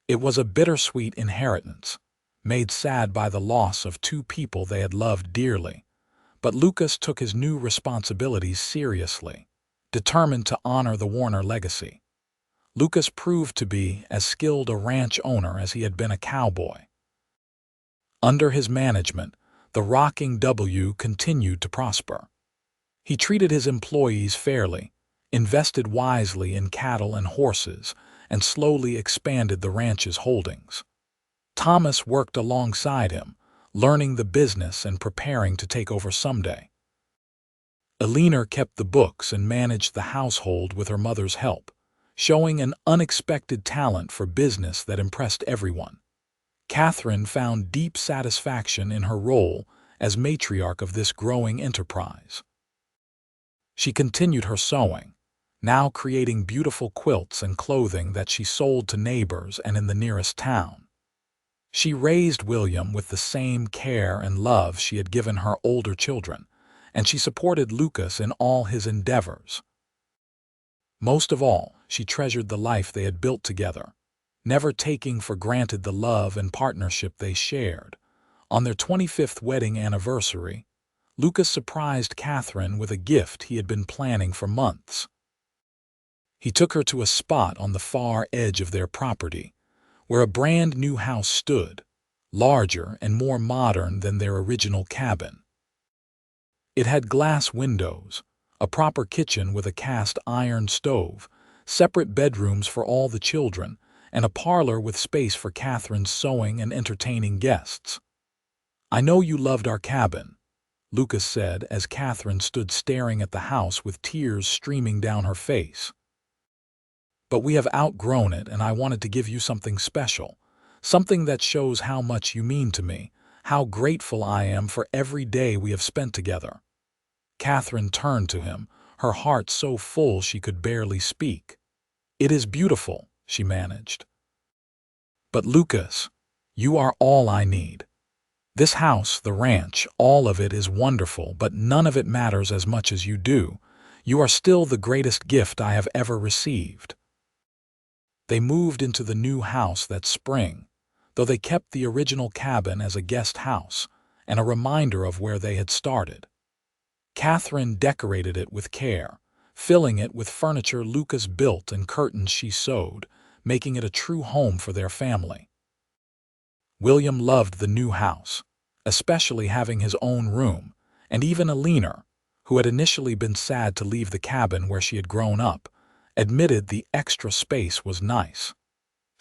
It was a bittersweet inheritance, made sad by the loss of two people they had loved dearly, but Lucas took his new responsibilities seriously, determined to honor the Warner legacy. Lucas proved to be as skilled a ranch owner as he had been a cowboy. Under his management, the rocking W continued to prosper. He treated his employees fairly, invested wisely in cattle and horses, and slowly expanded the ranch's holdings. Thomas worked alongside him, learning the business and preparing to take over someday. Alina kept the books and managed the household with her mother's help, showing an unexpected talent for business that impressed everyone. Catherine found deep satisfaction in her role as matriarch of this growing enterprise. She continued her sewing, now creating beautiful quilts and clothing that she sold to neighbors and in the nearest town. She raised William with the same care and love she had given her older children, and she supported Lucas in all his endeavors. Most of all, she treasured the life they had built together, never taking for granted the love and partnership they shared. On their 25th wedding anniversary, Lucas surprised Catherine with a gift he had been planning for months. He took her to a spot on the far edge of their property, where a brand new house stood, larger and more modern than their original cabin. It had glass windows, a proper kitchen with a cast iron stove, separate bedrooms for all the children, and a parlor with space for Catherine's sewing and entertaining guests. "I know you loved our cabin," Lucas said as Catherine stood staring at the house with tears streaming down her face. "But we have outgrown it, and I wanted to give you something special, something that shows how much you mean to me, how grateful I am for every day we have spent together." Catherine turned to him, her heart so full she could barely speak. "It is beautiful," she managed. "But Lucas, you are all I need. This house, the ranch, all of it is wonderful, but none of it matters as much as you do. You are still the greatest gift I have ever received." They moved into the new house that spring, though they kept the original cabin as a guest house and a reminder of where they had started. Catherine decorated it with care, filling it with furniture Lucas built and curtains she sewed, making it a true home for their family. William loved the new house, especially having his own room, and even Alina, who had initially been sad to leave the cabin where she had grown up, admitted the extra space was nice.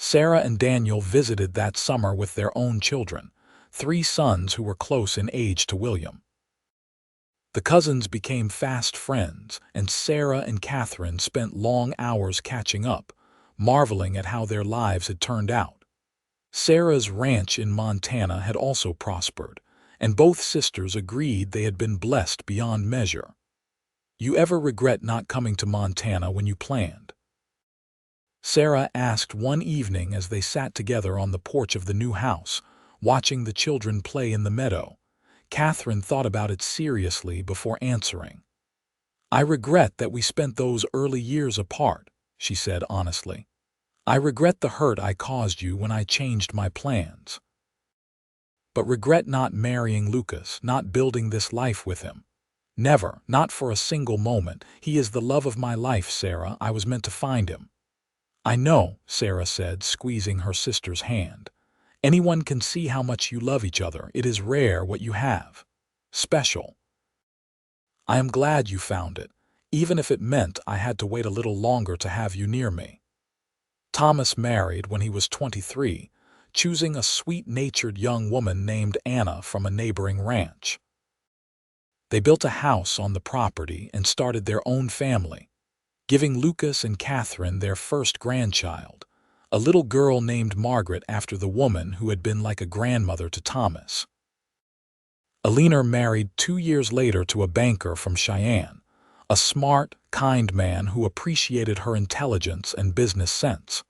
Sarah and Daniel visited that summer with their own children, 3 sons who were close in age to William. The cousins became fast friends, and Sarah and Catherine spent long hours catching up, marveling at how their lives had turned out. Sarah's ranch in Montana had also prospered, and both sisters agreed they had been blessed beyond measure. "You ever regret not coming to Montana when you planned?" Sarah asked one evening as they sat together on the porch of the new house, watching the children play in the meadow. Catherine thought about it seriously before answering. "I regret that we spent those early years apart," she said honestly. "I regret the hurt I caused you when I changed my plans. But regret not marrying Lucas, not building this life with him. Never, not for a single moment. He is the love of my life, Sarah. I was meant to find him." "I know," Sarah said, squeezing her sister's hand. "Anyone can see how much you love each other. It is rare what you have. Special. I am glad you found it, even if it meant I had to wait a little longer to have you near me." Thomas married when he was 23, choosing a sweet-natured young woman named Anna from a neighboring ranch. They built a house on the property and started their own family, giving Lucas and Catherine their first grandchild, a little girl named Margaret after the woman who had been like a grandmother to Thomas. Alina married 2 years later to a banker from Cheyenne, a smart, kind man who appreciated her intelligence and business sense.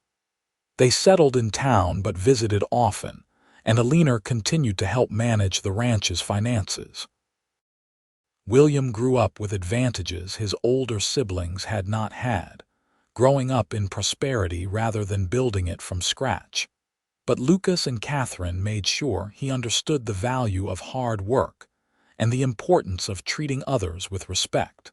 They settled in town but visited often, and Alina continued to help manage the ranch's finances. William grew up with advantages his older siblings had not had, growing up in prosperity rather than building it from scratch. But Lucas and Catherine made sure he understood the value of hard work and the importance of treating others with respect.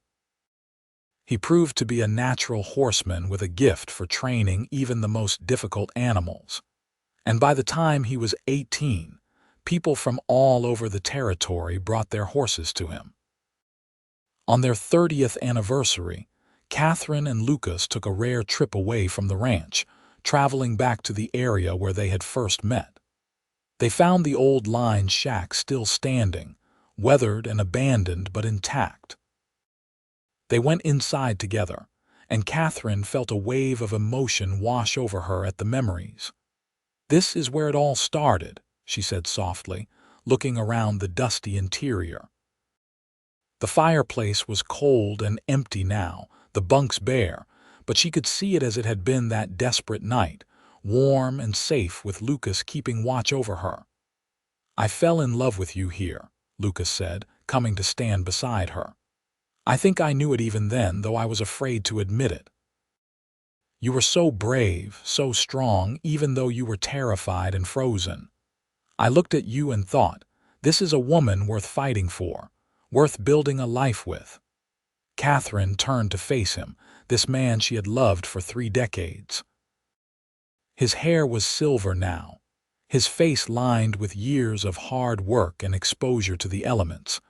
He proved to be a natural horseman with a gift for training even the most difficult animals, and by the time he was 18, people from all over the territory brought their horses to him. On their 30th anniversary, Catherine and Lucas took a rare trip away from the ranch, traveling back to the area where they had first met. They found the old line shack still standing, weathered and abandoned but intact. They went inside together, and Catherine felt a wave of emotion wash over her at the memories. "This is where it all started," she said softly, looking around the dusty interior. The fireplace was cold and empty now, the bunks bare, but she could see it as it had been that desperate night, warm and safe with Lucas keeping watch over her. "I fell in love with you here," Lucas said, coming to stand beside her. "I think I knew it even then, though I was afraid to admit it. You were so brave, so strong, even though you were terrified and frozen. I looked at you and thought, this is a woman worth fighting for, worth building a life with." Catherine turned to face him, this man she had loved for 3 decades. His hair was silver now, his face lined with years of hard work and exposure to the elements,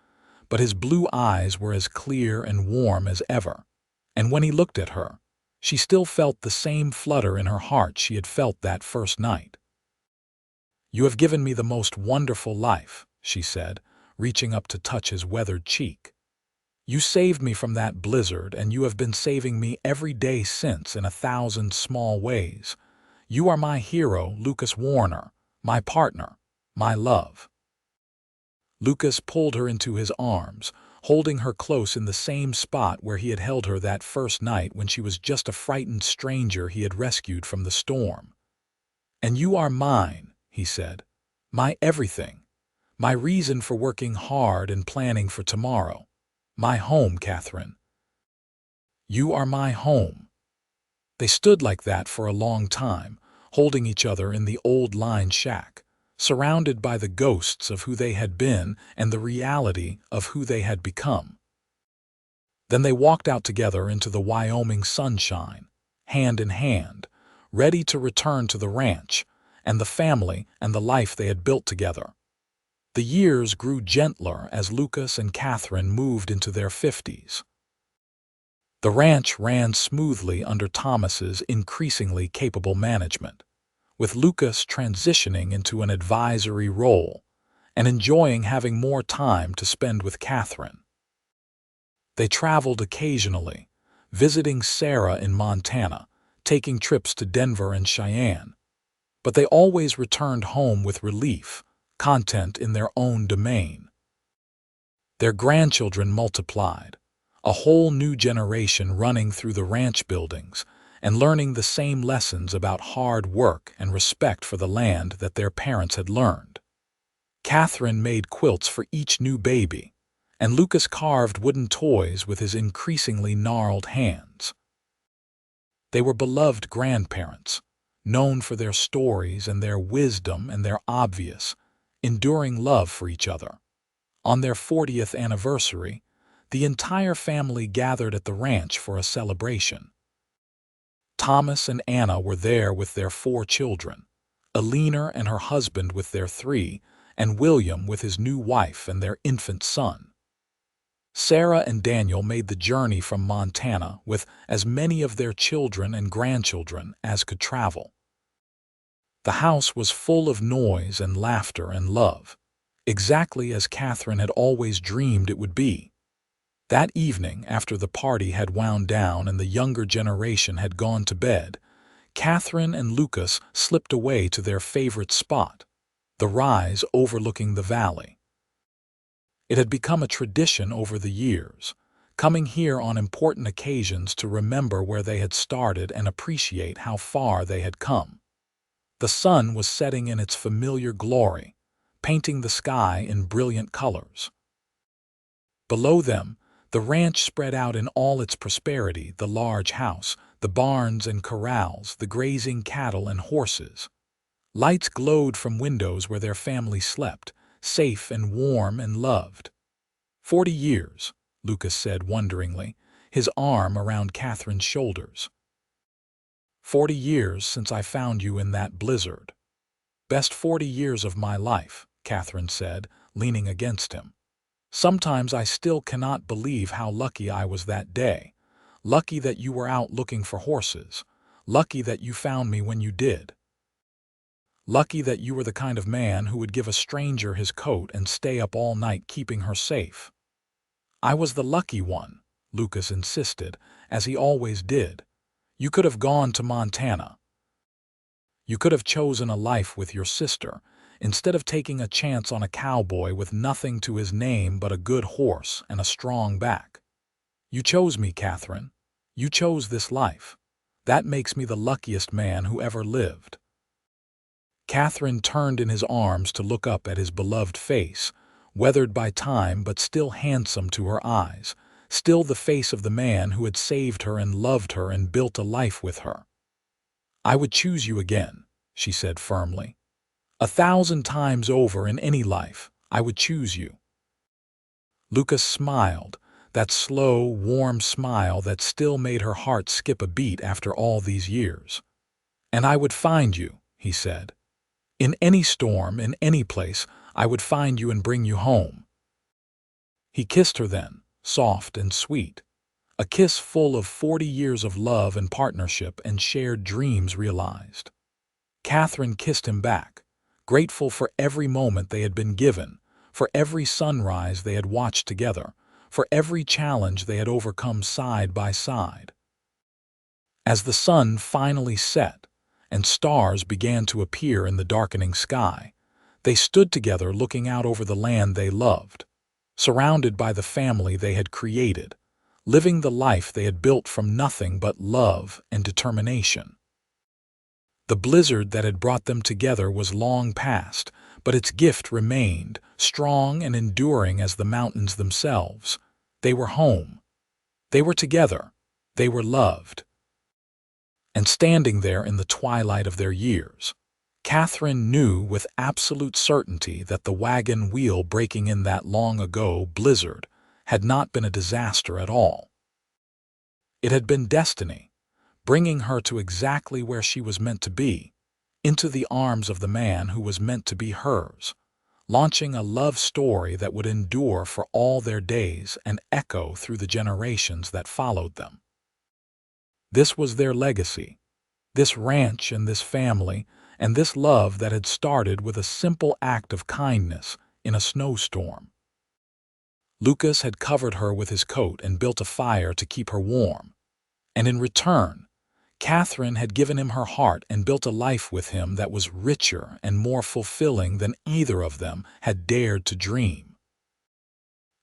but his blue eyes were as clear and warm as ever, and when he looked at her, she still felt the same flutter in her heart she had felt that first night. "You have given me the most wonderful life," she said, reaching up to touch his weathered cheek. "You saved me from that blizzard, and you have been saving me every day since in 1,000 small ways. You are my hero, Lucas Warner, my partner, my love." Lucas pulled her into his arms, holding her close in the same spot where he had held her that first night when she was just a frightened stranger he had rescued from the storm. "And you are mine," he said, "my everything. My reason for working hard and planning for tomorrow. My home, Catherine. You are my home." They stood like that for a long time, holding each other in the old line shack, surrounded by the ghosts of who they had been and the reality of who they had become. Then they walked out together into the Wyoming sunshine, hand in hand, ready to return to the ranch and the family and the life they had built together. The years grew gentler as Lucas and Catherine moved into their 50s. The ranch ran smoothly under Thomas's increasingly capable management. with Lucas transitioning into an advisory role and enjoying having more time to spend with Catherine. They traveled occasionally, visiting Sarah in Montana, taking trips to Denver and Cheyenne, but they always returned home with relief, content in their own domain. Their grandchildren multiplied, a whole new generation running through the ranch buildings and learning the same lessons about hard work and respect for the land that their parents had learned. Catherine made quilts for each new baby, and Lucas carved wooden toys with his increasingly gnarled hands. They were beloved grandparents, known for their stories and their wisdom and their obvious, enduring love for each other. On their 40th anniversary, the entire family gathered at the ranch for a celebration. Thomas and Anna were there with their 4 children, Alina and her husband with their 3, and William with his new wife and their infant son. Sarah and Daniel made the journey from Montana with as many of their children and grandchildren as could travel. The house was full of noise and laughter and love, exactly as Catherine had always dreamed it would be. That evening, after the party had wound down and the younger generation had gone to bed, Catherine and Lucas slipped away to their favorite spot, the rise overlooking the valley. It had become a tradition over the years, coming here on important occasions to remember where they had started and appreciate how far they had come. The sun was setting in its familiar glory, painting the sky in brilliant colors. Below them, the ranch spread out in all its prosperity, the large house, the barns and corrals, the grazing cattle and horses. Lights glowed from windows where their family slept, safe and warm and loved. 40 years, Lucas said wonderingly, his arm around Catherine's shoulders. 40 years since I found you in that blizzard. Best 40 years of my life, Catherine said, leaning against him. Sometimes I still cannot believe how lucky I was that day. Lucky that you were out looking for horses. Lucky that you found me when you did. Lucky that you were the kind of man who would give a stranger his coat and stay up all night keeping her safe. I was the lucky one, Lucas insisted, as he always did. You could have gone to Montana. You could have chosen a life with your sister, instead of taking a chance on a cowboy with nothing to his name but a good horse and a strong back. You chose me, Catherine. You chose this life. That makes me the luckiest man who ever lived. Catherine turned in his arms to look up at his beloved face, weathered by time but still handsome to her eyes, still the face of the man who had saved her and loved her and built a life with her. I would choose you again, she said firmly. 1,000 times over in any life, I would choose you. Lucas smiled, that slow, warm smile that still made her heart skip a beat after all these years. And I would find you, he said. In any storm, in any place, I would find you and bring you home. He kissed her then, soft and sweet, a kiss full of 40 years of love and partnership and shared dreams realized. Catherine kissed him back, grateful for every moment they had been given, for every sunrise they had watched together, for every challenge they had overcome side by side. As the sun finally set and stars began to appear in the darkening sky, they stood together looking out over the land they loved, surrounded by the family they had created, living the life they had built from nothing but love and determination. The blizzard that had brought them together was long past, but its gift remained, strong and enduring as the mountains themselves. They were home. They were together. They were loved. And standing there in the twilight of their years, Catherine knew with absolute certainty that the wagon wheel breaking in that long-ago blizzard had not been a disaster at all. It had been destiny, bringing her to exactly where she was meant to be, into the arms of the man who was meant to be hers, launching a love story that would endure for all their days and echo through the generations that followed them. This was their legacy, this ranch and this family, and this love that had started with a simple act of kindness in a snowstorm. Lucas had covered her with his coat and built a fire to keep her warm, and in return, Catherine had given him her heart and built a life with him that was richer and more fulfilling than either of them had dared to dream.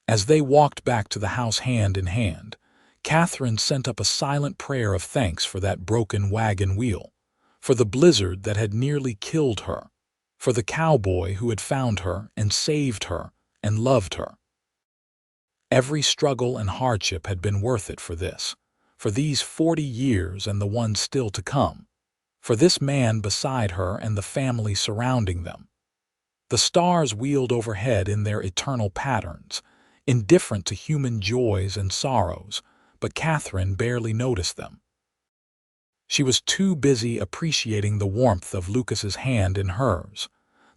As they walked back to the house hand in hand, Catherine sent up a silent prayer of thanks for that broken wagon wheel, for the blizzard that had nearly killed her, for the cowboy who had found her and saved her and loved her. Every struggle and hardship had been worth it for these 40 years and the ones still to come, for this man beside her and the family surrounding them. The stars wheeled overhead in their eternal patterns, indifferent to human joys and sorrows, but Catherine barely noticed them. She was too busy appreciating the warmth of Lucas's hand in hers,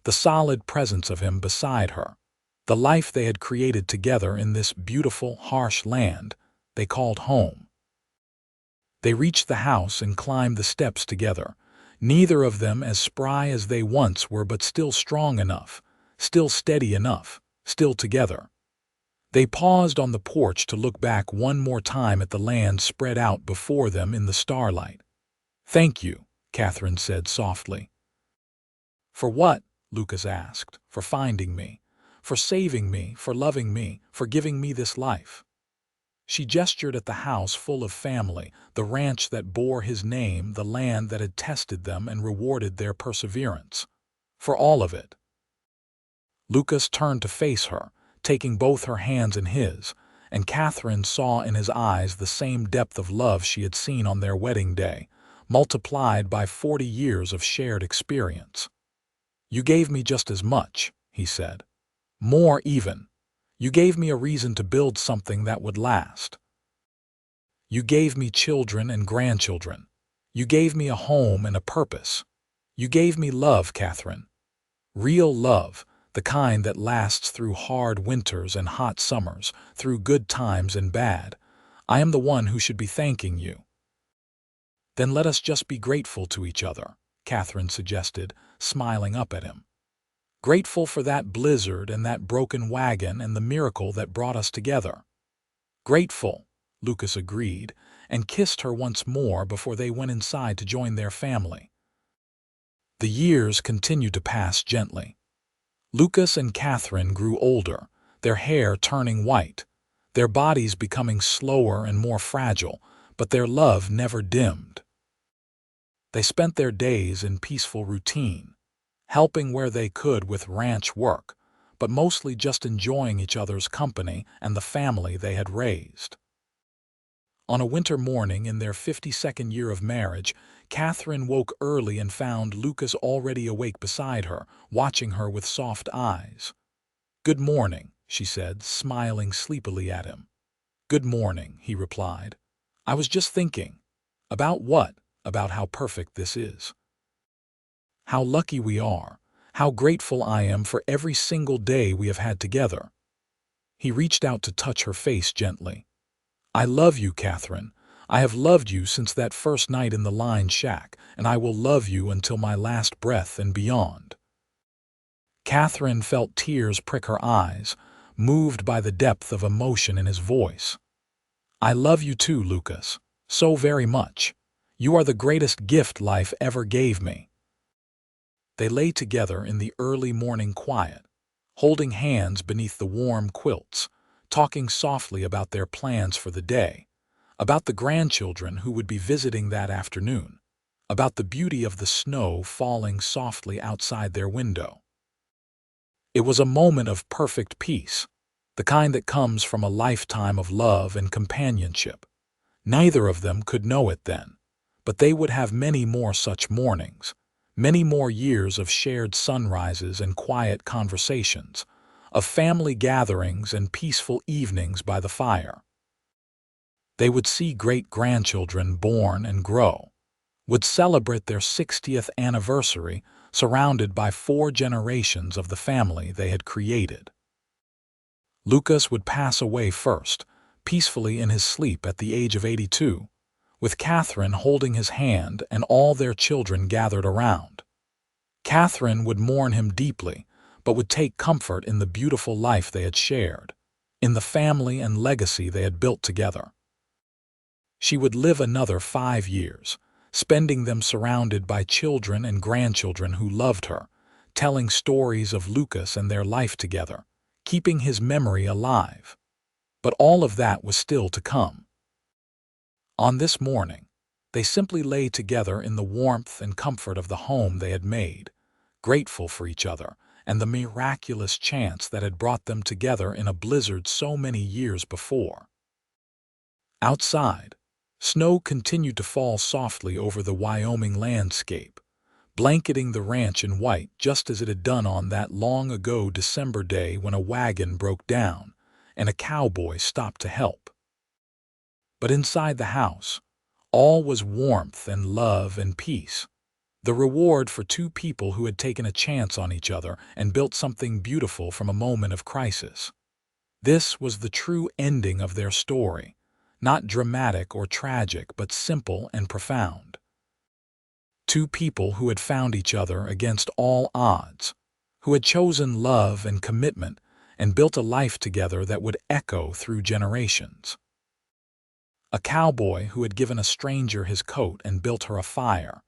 the solid presence of him beside her, the life they had created together in this beautiful, harsh land they called home. They reached the house and climbed the steps together, neither of them as spry as they once were, but still strong enough, still steady enough, still together. They paused on the porch to look back one more time at the land spread out before them in the starlight. "Thank you," Catherine said softly. "For what?" Lucas asked. "For finding me, for saving me, for loving me, for giving me this life." She gestured at the house full of family, the ranch that bore his name, the land that had tested them and rewarded their perseverance. "For all of it." Lucas turned to face her, taking both her hands in his, and Catherine saw in his eyes the same depth of love she had seen on their wedding day, multiplied by 40 years of shared experience. "You gave me just as much," he said. "More even. You gave me a reason to build something that would last. You gave me children and grandchildren. You gave me a home and a purpose. You gave me love, Catherine. Real love, the kind that lasts through hard winters and hot summers, through good times and bad. I am the one who should be thanking you." "Then let us just be grateful to each other," Catherine suggested, smiling up at him. "Grateful for that blizzard and that broken wagon and the miracle that brought us together." "Grateful," Lucas agreed, and kissed her once more before they went inside to join their family. The years continued to pass gently. Lucas and Catherine grew older, their hair turning white, their bodies becoming slower and more fragile, but their love never dimmed. They spent their days in peaceful routine, helping where they could with ranch work, but mostly just enjoying each other's company and the family they had raised. On a winter morning in their 52nd year of marriage, Catherine woke early and found Lucas already awake beside her, watching her with soft eyes. "Good morning," she said, smiling sleepily at him. "Good morning," he replied. "I was just thinking." "About what?" "About how perfect this is. How lucky we are, how grateful I am for every single day we have had together." He reached out to touch her face gently. "I love you, Catherine. I have loved you since that first night in the line shack, and I will love you until my last breath and beyond." Catherine felt tears prick her eyes, moved by the depth of emotion in his voice. "I love you too, Lucas, so very much. You are the greatest gift life ever gave me." They lay together in the early morning quiet, holding hands beneath the warm quilts, talking softly about their plans for the day, about the grandchildren who would be visiting that afternoon, about the beauty of the snow falling softly outside their window. It was a moment of perfect peace, the kind that comes from a lifetime of love and companionship. Neither of them could know it then, but they would have many more such mornings, many more years of shared sunrises and quiet conversations, of family gatherings and peaceful evenings by the fire. They would see great-grandchildren born and grow, would celebrate their 60th anniversary surrounded by 4 generations of the family they had created. Lucas would pass away first, peacefully in his sleep at the age of 82, with Catherine holding his hand and all their children gathered around. Catherine would mourn him deeply, but would take comfort in the beautiful life they had shared, in the family and legacy they had built together. She would live another 5 years, spending them surrounded by children and grandchildren who loved her, telling stories of Lucas and their life together, keeping his memory alive. But all of that was still to come. On this morning, they simply lay together in the warmth and comfort of the home they had made, grateful for each other and the miraculous chance that had brought them together in a blizzard so many years before. Outside, snow continued to fall softly over the Wyoming landscape, blanketing the ranch in white just as it had done on that long-ago December day when a wagon broke down and a cowboy stopped to help. But inside the house, all was warmth and love and peace, the reward for two people who had taken a chance on each other and built something beautiful from a moment of crisis. This was the true ending of their story, not dramatic or tragic, but simple and profound. Two people who had found each other against all odds, who had chosen love and commitment and built a life together that would echo through generations. A cowboy who had given a stranger his coat and built her a fire,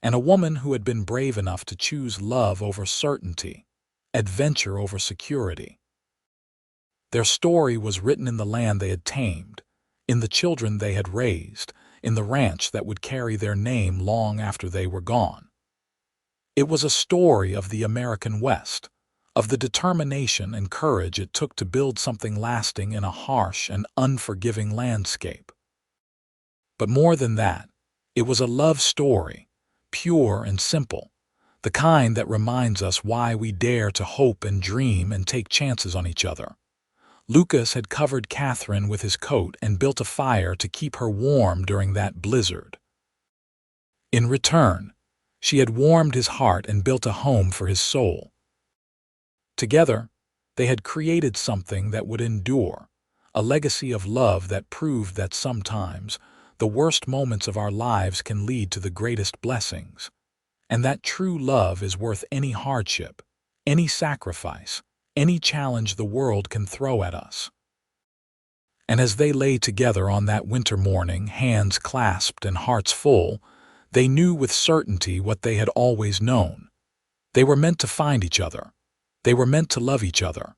and a woman who had been brave enough to choose love over certainty, adventure over security. Their story was written in the land they had tamed, in the children they had raised, in the ranch that would carry their name long after they were gone. It was a story of the American West, of the determination and courage it took to build something lasting in a harsh and unforgiving landscape. But more than that, it was a love story, pure and simple, the kind that reminds us why we dare to hope and dream and take chances on each other. Lucas had covered Catherine with his coat and built a fire to keep her warm during that blizzard. In return, she had warmed his heart and built a home for his soul. Together, they had created something that would endure, a legacy of love that proved that sometimes the worst moments of our lives can lead to the greatest blessings, and that true love is worth any hardship, any sacrifice, any challenge the world can throw at us. And as they lay together on that winter morning, hands clasped and hearts full, they knew with certainty what they had always known. They were meant to find each other. They were meant to love each other.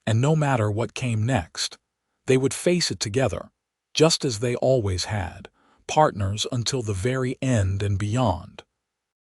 And no matter what came next, they would face it together, just as they always had, partners until the very end and beyond.